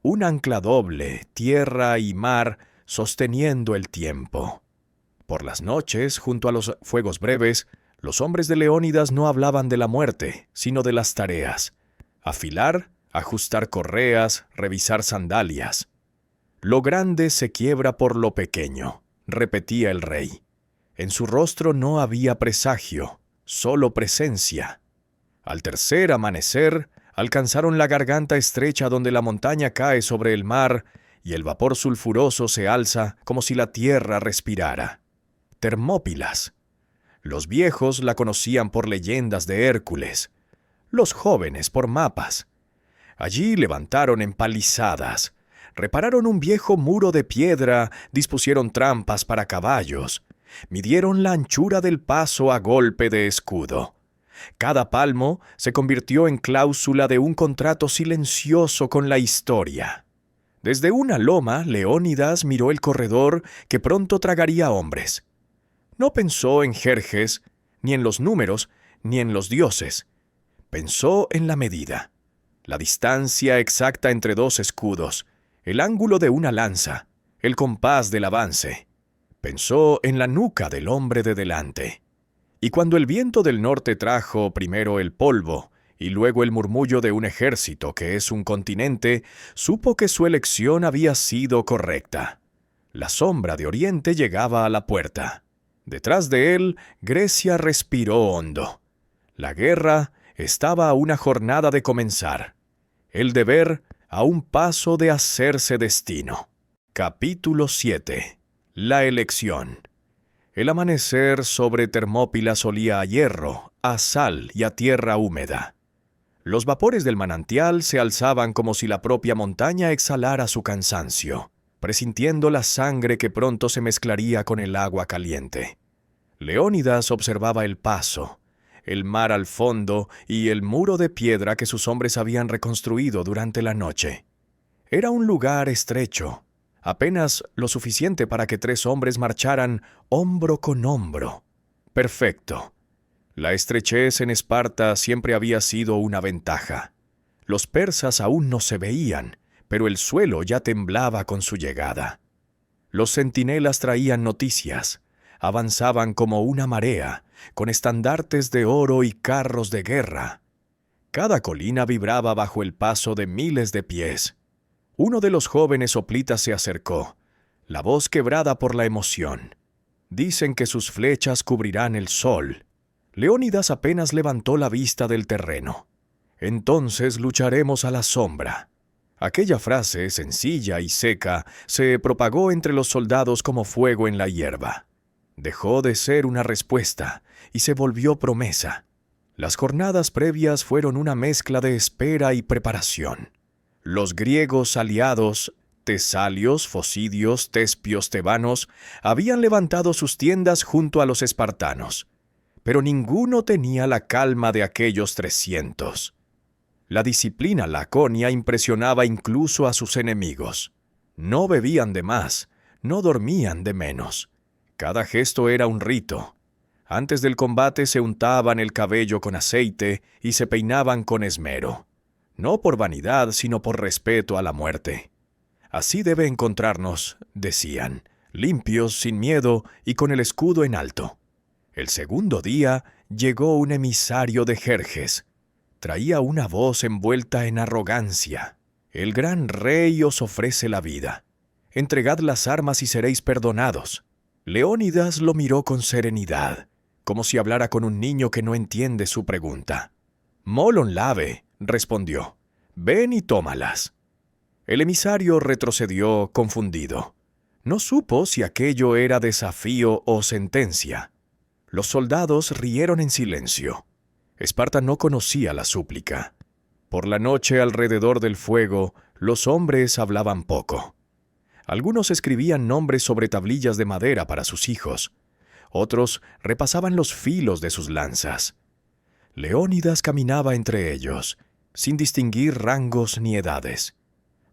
Un ancla doble, tierra y mar, sosteniendo el tiempo. Por las noches, junto a los fuegos breves, los hombres de Leónidas no hablaban de la muerte, sino de las tareas: afilar, ajustar correas, revisar sandalias. «Lo grande se quiebra por lo pequeño», repetía el rey. En su rostro no había presagio, solo presencia. Al tercer amanecer, alcanzaron la garganta estrecha donde la montaña cae sobre el mar y el vapor sulfuroso se alza como si la tierra respirara. Termópilas. Los viejos la conocían por leyendas de Hércules, los jóvenes por mapas. Allí levantaron empalizadas, repararon un viejo muro de piedra, dispusieron trampas para caballos, midieron la anchura del paso a golpe de escudo. Cada palmo se convirtió en cláusula de un contrato silencioso con la historia. Desde una loma, Leónidas miró el corredor que pronto tragaría hombres. No pensó en Jerjes, ni en los números, ni en los dioses. Pensó en la medida, la distancia exacta entre dos escudos, el ángulo de una lanza, el compás del avance. Pensó en la nuca del hombre de delante. Y cuando el viento del norte trajo primero el polvo y luego el murmullo de un ejército que es un continente, supo que su elección había sido correcta. La sombra de Oriente llegaba a la puerta. Detrás de él, Grecia respiró hondo. La guerra estaba a una jornada de comenzar. El deber a un paso de hacerse destino. Capítulo 7. La elección. El amanecer sobre Termópilas olía a hierro, a sal y a tierra húmeda. Los vapores del manantial se alzaban como si la propia montaña exhalara su cansancio, presintiendo la sangre que pronto se mezclaría con el agua caliente. Leónidas observaba el paso, el mar al fondo y el muro de piedra que sus hombres habían reconstruido durante la noche. Era un lugar estrecho, apenas lo suficiente para que 3 hombres marcharan hombro con hombro. Perfecto. La estrechez en Esparta siempre había sido una ventaja. Los persas aún no se veían, pero el suelo ya temblaba con su llegada. Los centinelas traían noticias. Avanzaban como una marea, con estandartes de oro y carros de guerra. Cada colina vibraba bajo el paso de miles de pies. Uno de los jóvenes hoplitas se acercó, la voz quebrada por la emoción. Dicen que sus flechas cubrirán el sol. Leónidas apenas levantó la vista del terreno. Entonces lucharemos a la sombra. Aquella frase, sencilla y seca, se propagó entre los soldados como fuego en la hierba. Dejó de ser una respuesta y se volvió promesa. Las jornadas previas fueron una mezcla de espera y preparación. Los griegos aliados, tesalios, focidios, tespios, tebanos, habían levantado sus tiendas junto a los espartanos, pero ninguno tenía la calma de aquellos 300. La disciplina laconia impresionaba incluso a sus enemigos. No bebían de más, no dormían de menos. Cada gesto era un rito. Antes del combate se untaban el cabello con aceite y se peinaban con esmero. No por vanidad, sino por respeto a la muerte. Así debe encontrarnos, decían, limpios, sin miedo y con el escudo en alto. El segundo día llegó un emisario de Jerjes. Traía una voz envuelta en arrogancia. El gran rey os ofrece la vida. Entregad las armas y seréis perdonados. Leónidas lo miró con serenidad, como si hablara con un niño que no entiende su pregunta. «Molon lave», respondió. «Ven y tómalas». El emisario retrocedió confundido. No supo si aquello era desafío o sentencia. Los soldados rieron en silencio. Esparta no conocía la súplica. Por la noche alrededor del fuego, los hombres hablaban poco. Algunos escribían nombres sobre tablillas de madera para sus hijos. Otros repasaban los filos de sus lanzas. Leónidas caminaba entre ellos, sin distinguir rangos ni edades.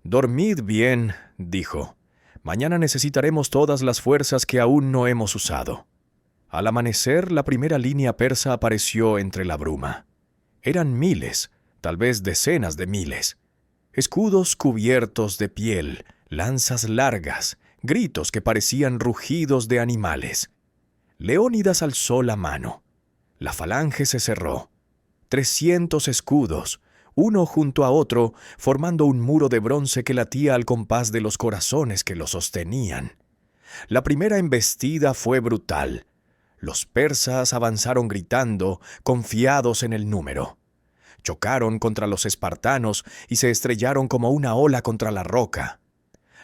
«Dormid bien», dijo. «Mañana necesitaremos todas las fuerzas que aún no hemos usado». Al amanecer, la primera línea persa apareció entre la bruma. Eran miles, tal vez decenas de miles. Escudos cubiertos de piel, lanzas largas, gritos que parecían rugidos de animales. Leónidas alzó la mano. La falange se cerró. 300 escudos, uno junto a otro, formando un muro de bronce que latía al compás de los corazones que lo sostenían. La primera embestida fue brutal. Los persas avanzaron gritando, confiados en el número. Chocaron contra los espartanos y se estrellaron como una ola contra la roca.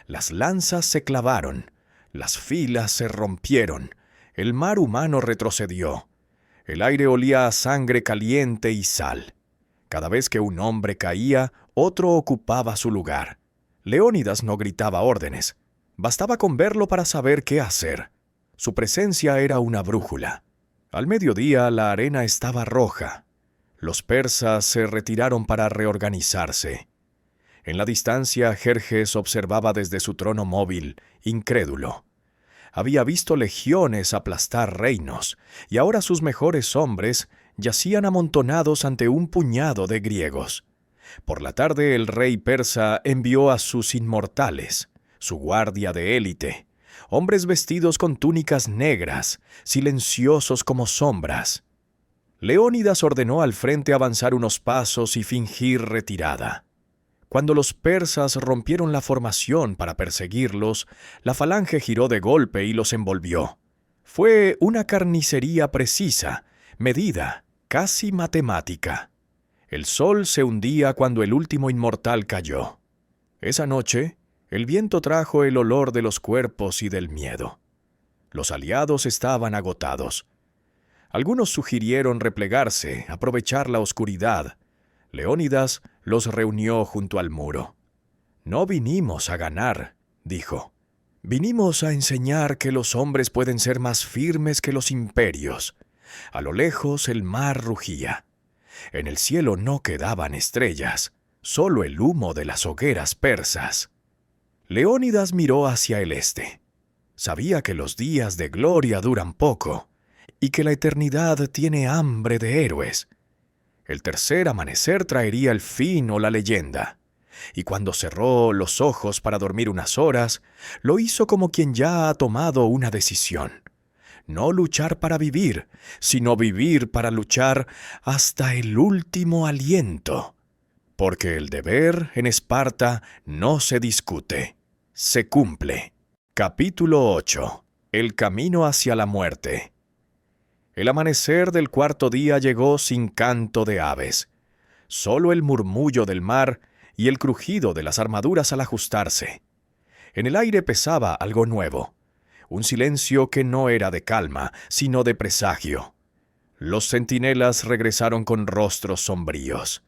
Las lanzas se clavaron, las filas se rompieron, el mar humano retrocedió. El aire olía a sangre caliente y sal. Cada vez que un hombre caía, otro ocupaba su lugar. Leónidas no gritaba órdenes. Bastaba con verlo para saber qué hacer. Su presencia era una brújula. Al mediodía la arena estaba roja. Los persas se retiraron para reorganizarse. En la distancia, Jerjes observaba desde su trono móvil, incrédulo. Había visto legiones aplastar reinos, y ahora sus mejores hombres yacían amontonados ante un puñado de griegos. Por la tarde el rey persa envió a sus inmortales, su guardia de élite, hombres vestidos con túnicas negras, silenciosos como sombras. Leónidas ordenó al frente avanzar unos pasos y fingir retirada. Cuando los persas rompieron la formación para perseguirlos, la falange giró de golpe y los envolvió. Fue una carnicería precisa, medida, casi matemática. El sol se hundía cuando el último inmortal cayó. Esa noche, el viento trajo el olor de los cuerpos y del miedo. Los aliados estaban agotados. Algunos sugirieron replegarse, aprovechar la oscuridad. Leónidas los reunió junto al muro. «No vinimos a ganar», dijo. «Vinimos a enseñar que los hombres pueden ser más firmes que los imperios». A lo lejos el mar rugía. En el cielo no quedaban estrellas, solo el humo de las hogueras persas. Leónidas miró hacia el este. Sabía que los días de gloria duran poco y que la eternidad tiene hambre de héroes. El tercer amanecer traería el fin o la leyenda. y cuando cerró los ojos para dormir unas horas, lo hizo como quien ya ha tomado una decisión. No luchar para vivir, sino vivir para luchar hasta el último aliento. Porque el deber en Esparta no se discute, se cumple. Capítulo 8. El camino hacia la muerte. El amanecer del cuarto día llegó sin canto de aves. Solo el murmullo del mar y el crujido de las armaduras al ajustarse. En el aire pesaba algo nuevo, un silencio que no era de calma, sino de presagio. Los centinelas regresaron con rostros sombríos.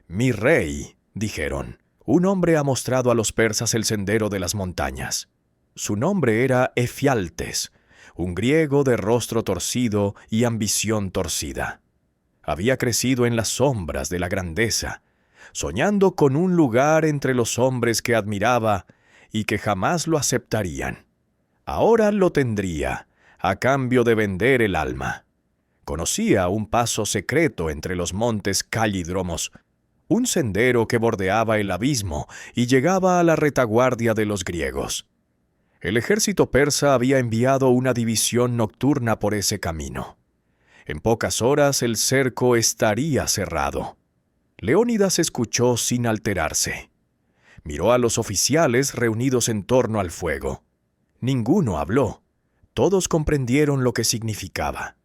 «Mi rey», dijeron, «un hombre ha mostrado a los persas el sendero de las montañas». Su nombre era Efialtes, un griego de rostro torcido y ambición torcida. Había crecido en las sombras de la grandeza, soñando con un lugar entre los hombres que admiraba y que jamás lo aceptarían. Ahora lo tendría, a cambio de vender el alma. Conocía un paso secreto entre los montes Callidromos, un sendero que bordeaba el abismo y llegaba a la retaguardia de los griegos. El ejército persa había enviado una división nocturna por ese camino. En pocas horas el cerco estaría cerrado. Leónidas escuchó sin alterarse. Miró a los oficiales reunidos en torno al fuego. Ninguno habló. Todos comprendieron lo que significaba.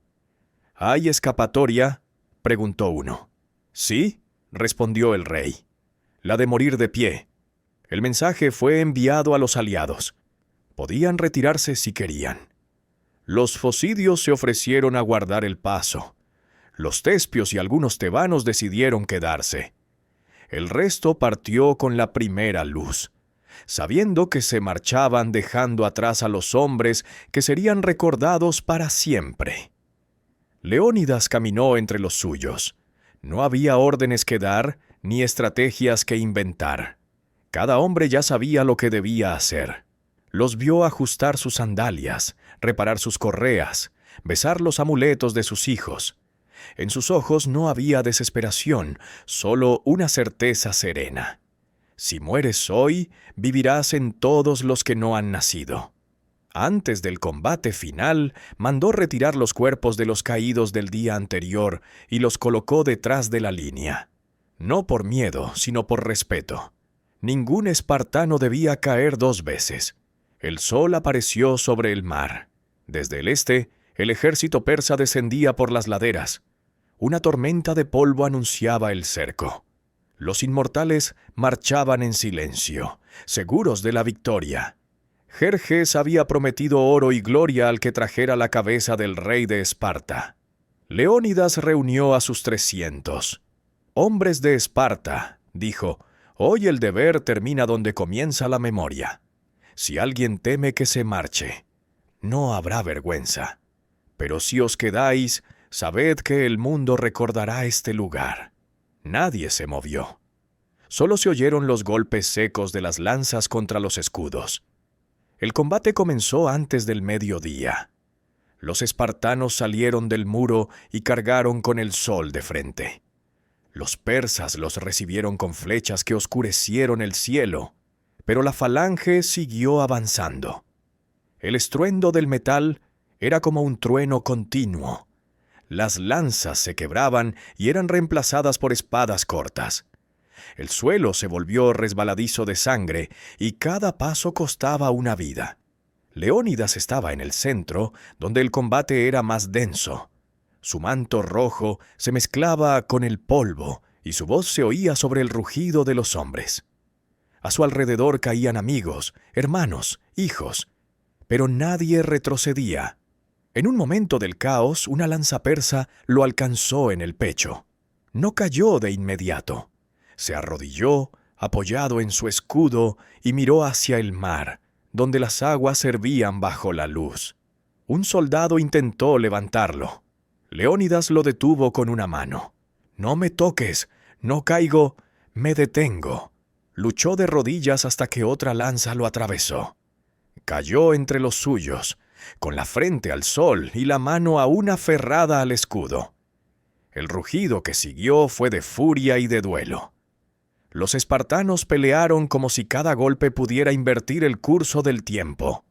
«¿Hay escapatoria?», preguntó uno. «Sí», respondió el rey. «La de morir de pie». El mensaje fue enviado a los aliados. Podían retirarse si querían. Los focidios se ofrecieron a guardar el paso. Los tespios y algunos tebanos decidieron quedarse. El resto partió con la primera luz, sabiendo que se marchaban dejando atrás a los hombres que serían recordados para siempre. Leónidas caminó entre los suyos. No había órdenes que dar ni estrategias que inventar. Cada hombre ya sabía lo que debía hacer. Los vio ajustar sus sandalias, reparar sus correas, besar los amuletos de sus hijos. En sus ojos no había desesperación, solo una certeza serena. Si mueres hoy, vivirás en todos los que no han nacido. Antes del combate final, mandó retirar los cuerpos de los caídos del día anterior y los colocó detrás de la línea. No por miedo, sino por respeto. Ningún espartano debía caer dos veces. El sol apareció sobre el mar. Desde el este, el ejército persa descendía por las laderas. Una tormenta de polvo anunciaba el cerco. Los inmortales marchaban en silencio, seguros de la victoria. Jerjes había prometido oro y gloria al que trajera la cabeza del rey de Esparta. Leónidas reunió a sus 300. «Hombres de Esparta», dijo, «hoy el deber termina donde comienza la memoria. Si alguien teme que se marche, no habrá vergüenza. Pero si os quedáis, sabed que el mundo recordará este lugar». Nadie se movió. Solo se oyeron los golpes secos de las lanzas contra los escudos. El combate comenzó antes del mediodía. Los espartanos salieron del muro y cargaron con el sol de frente. Los persas los recibieron con flechas que oscurecieron el cielo, pero la falange siguió avanzando. El estruendo del metal era como un trueno continuo. Las lanzas se quebraban y eran reemplazadas por espadas cortas. El suelo se volvió resbaladizo de sangre y cada paso costaba una vida. Leónidas estaba en el centro, donde el combate era más denso. Su manto rojo se mezclaba con el polvo y su voz se oía sobre el rugido de los hombres. A su alrededor caían amigos, hermanos, hijos, pero nadie retrocedía. En un momento del caos, una lanza persa lo alcanzó en el pecho. No cayó de inmediato. Se arrodilló, apoyado en su escudo, y miró hacia el mar, donde las aguas servían bajo la luz. Un soldado intentó levantarlo. Leónidas lo detuvo con una mano. «No me toques, no caigo, me detengo». Luchó de rodillas hasta que otra lanza lo atravesó. Cayó entre los suyos, con la frente al sol y la mano aún aferrada al escudo. El rugido que siguió fue de furia y de duelo. Los espartanos pelearon como si cada golpe pudiera invertir el curso del tiempo.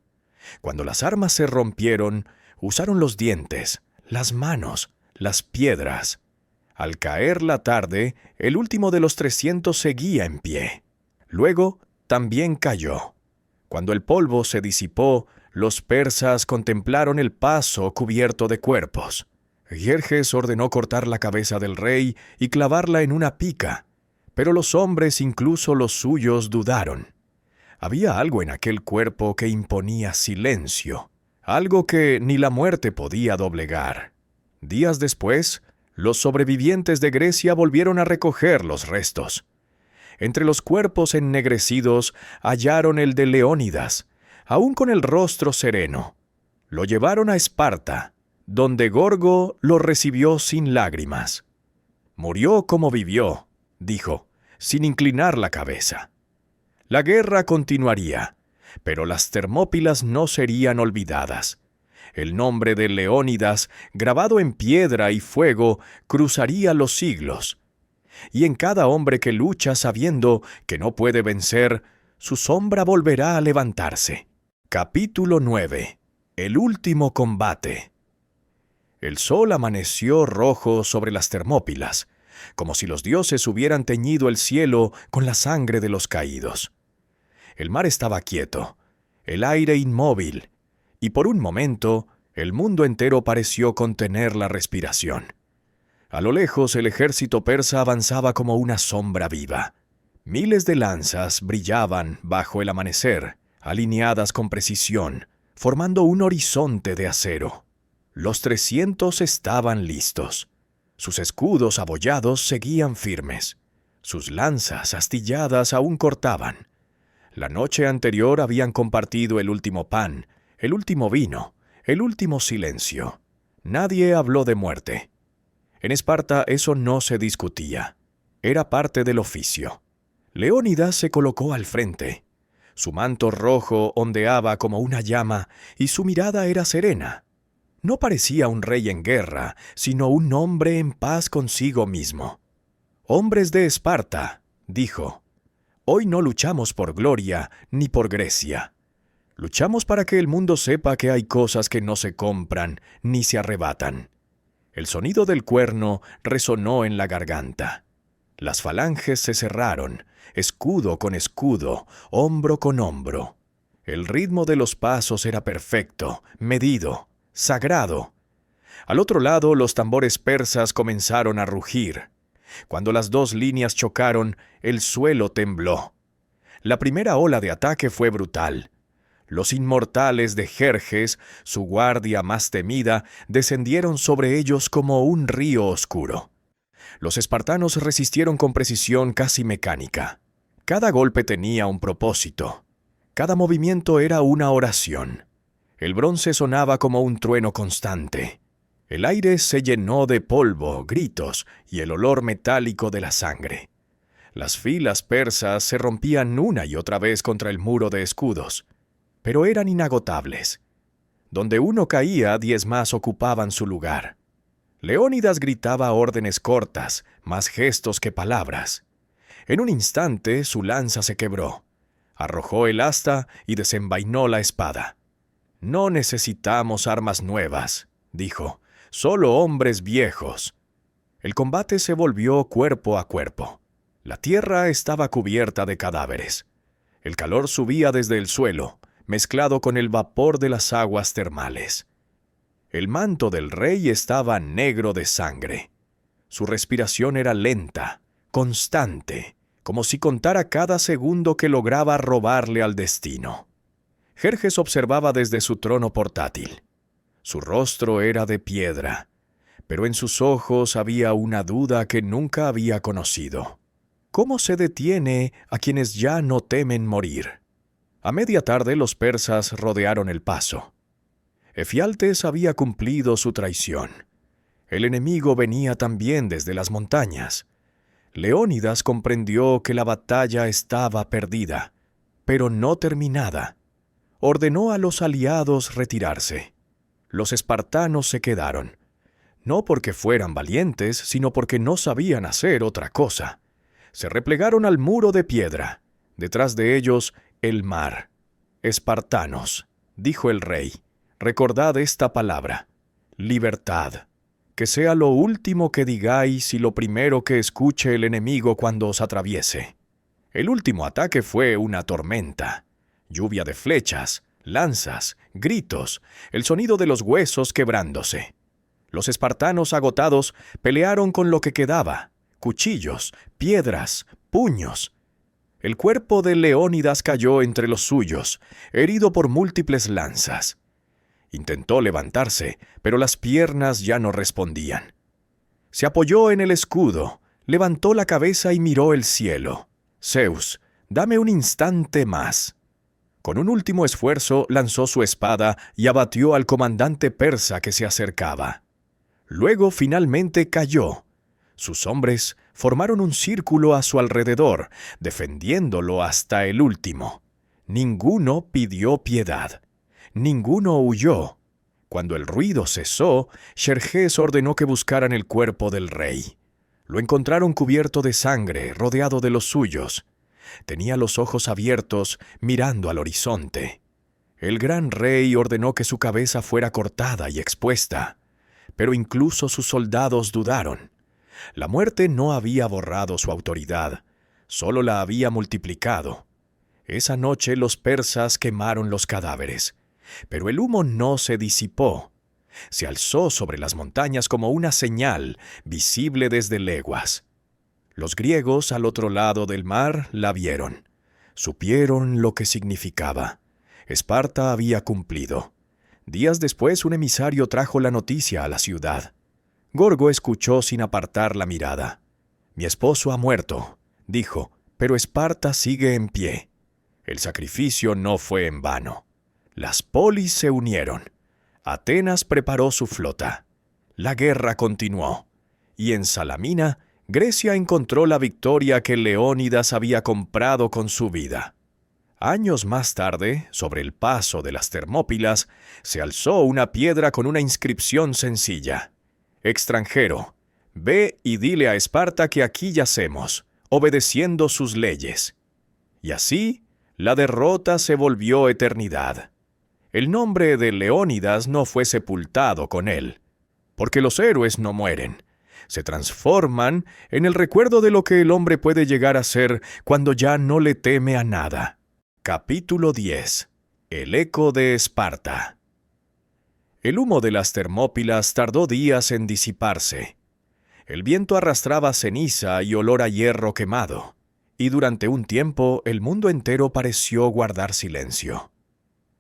Cuando las armas se rompieron, usaron los dientes, las manos, las piedras. Al caer la tarde, el último de los 300 seguía en pie. Luego, también cayó. Cuando el polvo se disipó, los persas contemplaron el paso cubierto de cuerpos. Jerjes ordenó cortar la cabeza del rey y clavarla en una pica, pero los hombres, incluso los suyos, dudaron. Había algo en aquel cuerpo que imponía silencio, algo que ni la muerte podía doblegar. Días después, los sobrevivientes de Grecia volvieron a recoger los restos. Entre los cuerpos ennegrecidos hallaron el de Leónidas, aún con el rostro sereno. Lo llevaron a Esparta, donde Gorgo lo recibió sin lágrimas. Murió como vivió, dijo, sin inclinar la cabeza. La guerra continuaría, pero las Termópilas no serían olvidadas. El nombre de Leónidas, grabado en piedra y fuego, cruzaría los siglos. Y en cada hombre que lucha sabiendo que no puede vencer, su sombra volverá a levantarse. Capítulo 9. El último combate. El sol amaneció rojo sobre las Termópilas, como si los dioses hubieran teñido el cielo con la sangre de los caídos. El mar estaba quieto, el aire inmóvil, y por un momento el mundo entero pareció contener la respiración. A lo lejos el ejército persa avanzaba como una sombra viva. Miles de lanzas brillaban bajo el amanecer, alineadas con precisión, formando un horizonte de acero. Los 300 estaban listos. Sus escudos abollados seguían firmes. Sus lanzas astilladas aún cortaban. La noche anterior habían compartido el último pan, el último vino, el último silencio. Nadie habló de muerte. En Esparta eso no se discutía. Era parte del oficio. Leónidas se colocó al frente. Su manto rojo ondeaba como una llama y su mirada era serena. No parecía un rey en guerra, sino un hombre en paz consigo mismo. «Hombres de Esparta», dijo, «hoy no luchamos por gloria ni por Grecia. Luchamos para que el mundo sepa que hay cosas que no se compran ni se arrebatan». El sonido del cuerno resonó en la garganta. Las falanges se cerraron, escudo con escudo, hombro con hombro. El ritmo de los pasos era perfecto, medido, sagrado. Al otro lado, los tambores persas comenzaron a rugir. Cuando las dos líneas chocaron, el suelo tembló. La primera ola de ataque fue brutal. Los inmortales de Jerjes, su guardia más temida, descendieron sobre ellos como un río oscuro. Los espartanos resistieron con precisión casi mecánica. Cada golpe tenía un propósito. Cada movimiento era una oración. El bronce sonaba como un trueno constante. El aire se llenó de polvo, gritos y el olor metálico de la sangre. Las filas persas se rompían una y otra vez contra el muro de escudos, pero eran inagotables. Donde uno caía, 10 más ocupaban su lugar. Leónidas gritaba órdenes cortas, más gestos que palabras. En un instante su lanza se quebró. Arrojó el asta y desenvainó la espada. «No necesitamos armas nuevas», dijo, «solo hombres viejos». El combate se volvió cuerpo a cuerpo. La tierra estaba cubierta de cadáveres. El calor subía desde el suelo, mezclado con el vapor de las aguas termales. El manto del rey estaba negro de sangre. Su respiración era lenta, constante, como si contara cada segundo que lograba robarle al destino. Jerjes observaba desde su trono portátil. Su rostro era de piedra, pero en sus ojos había una duda que nunca había conocido. ¿Cómo se detiene a quienes ya no temen morir? A media tarde los persas rodearon el paso. Efialtes había cumplido su traición. El enemigo venía también desde las montañas. Leónidas comprendió que la batalla estaba perdida, pero no terminada. Ordenó a los aliados retirarse. Los espartanos se quedaron, no porque fueran valientes, sino porque no sabían hacer otra cosa. Se replegaron al muro de piedra. Detrás de ellos, el mar. Espartanos, dijo el rey, recordad esta palabra: libertad. Que sea lo último que digáis y lo primero que escuche el enemigo cuando os atraviese. El último ataque fue una tormenta. Lluvia de flechas, lanzas, gritos, el sonido de los huesos quebrándose. Los espartanos agotados pelearon con lo que quedaba: cuchillos, piedras, puños. El cuerpo de Leónidas cayó entre los suyos, herido por múltiples lanzas. Intentó levantarse, pero las piernas ya no respondían. Se apoyó en el escudo, levantó la cabeza y miró el cielo. «Zeus, dame un instante más». Con un último esfuerzo lanzó su espada y abatió al comandante persa que se acercaba. Luego finalmente cayó. Sus hombres formaron un círculo a su alrededor, defendiéndolo hasta el último. Ninguno pidió piedad. Ninguno huyó. Cuando el ruido cesó, Xerjes ordenó que buscaran el cuerpo del rey. Lo encontraron cubierto de sangre, rodeado de los suyos. Tenía los ojos abiertos, mirando al horizonte. El gran rey ordenó que su cabeza fuera cortada y expuesta. Pero incluso sus soldados dudaron. La muerte no había borrado su autoridad, solo la había multiplicado. Esa noche los persas quemaron los cadáveres, pero el humo no se disipó. Se alzó sobre las montañas como una señal, visible desde leguas. Los griegos al otro lado del mar la vieron. Supieron lo que significaba. Esparta había cumplido. Días después un emisario trajo la noticia a la ciudad. Gorgo escuchó sin apartar la mirada. «Mi esposo ha muerto», dijo, «pero Esparta sigue en pie». El sacrificio no fue en vano. Las polis se unieron. Atenas preparó su flota. La guerra continuó. Y en Salamina, Grecia encontró la victoria que Leónidas había comprado con su vida. Años más tarde, sobre el paso de las Termópilas, se alzó una piedra con una inscripción sencilla: «Extranjero, ve y dile a Esparta que aquí yacemos, obedeciendo sus leyes». Y así, la derrota se volvió eternidad. El nombre de Leónidas no fue sepultado con él, porque los héroes no mueren. Se transforman en el recuerdo de lo que el hombre puede llegar a ser cuando ya no le teme a nada. Capítulo 10. El eco de Esparta. El humo de las Termópilas tardó días en disiparse. El viento arrastraba ceniza y olor a hierro quemado, y durante un tiempo el mundo entero pareció guardar silencio.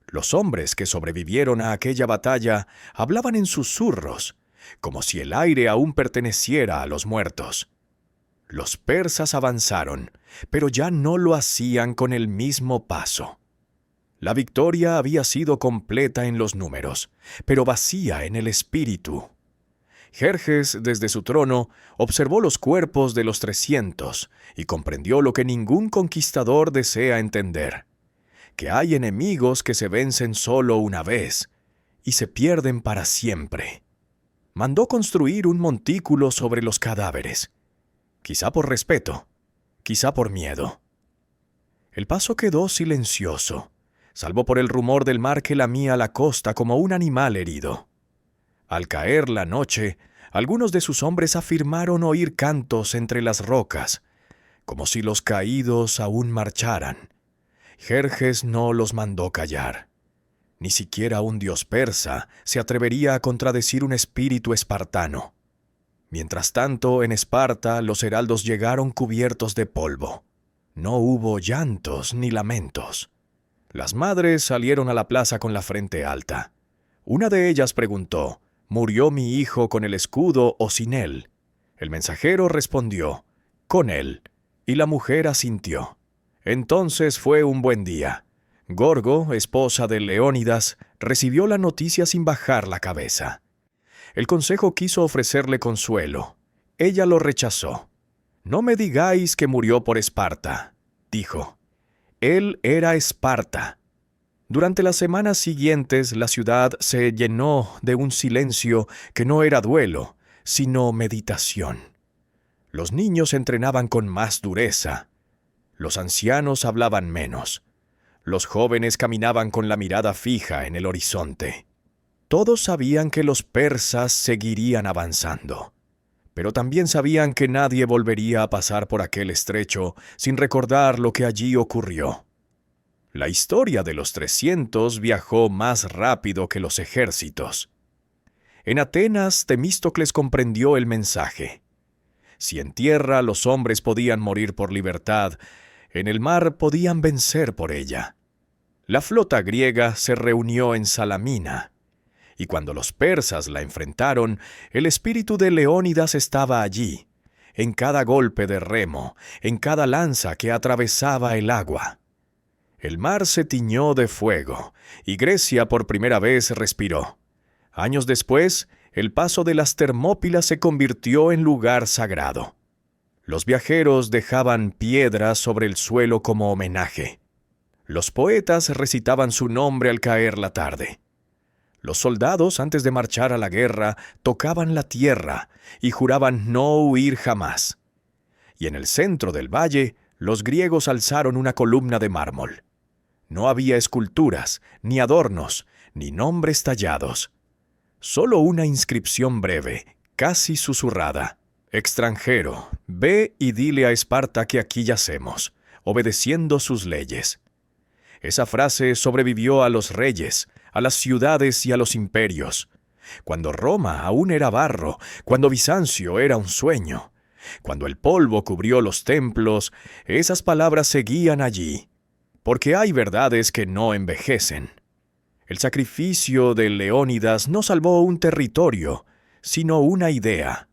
Los hombres que sobrevivieron a aquella batalla hablaban en susurros, como si el aire aún perteneciera a los muertos. Los persas avanzaron, pero ya no lo hacían con el mismo paso. La victoria había sido completa en los números, pero vacía en el espíritu. Jerjes, desde su trono, observó los cuerpos de los 300 y comprendió lo que ningún conquistador desea entender: que hay enemigos que se vencen solo una vez y se pierden para siempre. Mandó construir un montículo sobre los cadáveres, quizá por respeto, quizá por miedo. El paso quedó silencioso, salvo por el rumor del mar que lamía la costa como un animal herido. Al caer la noche, algunos de sus hombres afirmaron oír cantos entre las rocas, como si los caídos aún marcharan. Jerjes no los mandó callar. Ni siquiera un dios persa se atrevería a contradecir un espíritu espartano. Mientras tanto, en Esparta los heraldos llegaron cubiertos de polvo. No hubo llantos ni lamentos. Las madres salieron a la plaza con la frente alta. Una de ellas preguntó: ¿murió mi hijo con el escudo o sin él? El mensajero respondió: con él, y la mujer asintió. Entonces fue un buen día. Gorgo, esposa de Leónidas, recibió la noticia sin bajar la cabeza. El consejo quiso ofrecerle consuelo. Ella lo rechazó. «No me digáis que murió por Esparta», dijo. Él era Esparta. Durante las semanas siguientes, la ciudad se llenó de un silencio que no era duelo, sino meditación. Los niños entrenaban con más dureza. Los ancianos hablaban menos. Los jóvenes caminaban con la mirada fija en el horizonte. Todos sabían que los persas seguirían avanzando, pero también sabían que nadie volvería a pasar por aquel estrecho sin recordar lo que allí ocurrió. La historia de los 300 viajó más rápido que los ejércitos. En Atenas, Temístocles comprendió el mensaje. Si en tierra los hombres podían morir por libertad, en el mar podían vencer por ella. La flota griega se reunió en Salamina, y cuando los persas la enfrentaron, el espíritu de Leónidas estaba allí, en cada golpe de remo, en cada lanza que atravesaba el agua. El mar se tiñó de fuego, y Grecia por primera vez respiró. Años después, el paso de las Termópilas se convirtió en lugar sagrado. Los viajeros dejaban piedras sobre el suelo como homenaje. Los poetas recitaban su nombre al caer la tarde. Los soldados, antes de marchar a la guerra, tocaban la tierra y juraban no huir jamás. Y en el centro del valle, los griegos alzaron una columna de mármol. No había esculturas, ni adornos, ni nombres tallados. Solo una inscripción breve, casi susurrada. Extranjero, ve y dile a Esparta que aquí yacemos, obedeciendo sus leyes. Esa frase sobrevivió a los reyes, a las ciudades y a los imperios. Cuando Roma aún era barro, cuando Bizancio era un sueño, cuando el polvo cubrió los templos, esas palabras seguían allí, porque hay verdades que no envejecen. El sacrificio de Leónidas no salvó un territorio, sino una idea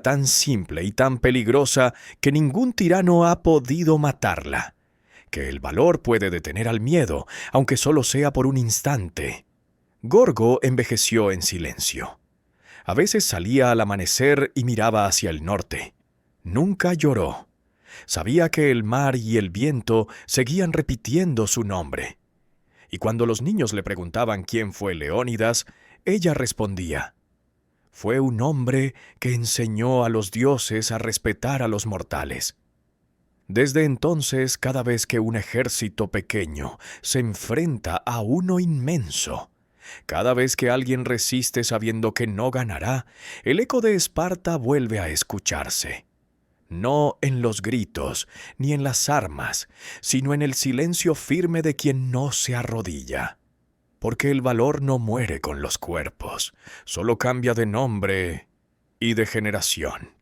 tan simple y tan peligrosa que ningún tirano ha podido matarla, que el valor puede detener al miedo, aunque solo sea por un instante. Gorgo envejeció en silencio. A veces salía al amanecer y miraba hacia el norte. Nunca lloró. Sabía que el mar y el viento seguían repitiendo su nombre. Y cuando los niños le preguntaban quién fue Leónidas, ella respondía: fue un hombre que enseñó a los dioses a respetar a los mortales. Desde entonces, cada vez que un ejército pequeño se enfrenta a uno inmenso, cada vez que alguien resiste sabiendo que no ganará, el eco de Esparta vuelve a escucharse. No en los gritos, ni en las armas, sino en el silencio firme de quien no se arrodilla. Porque el valor no muere con los cuerpos, solo cambia de nombre y de generación.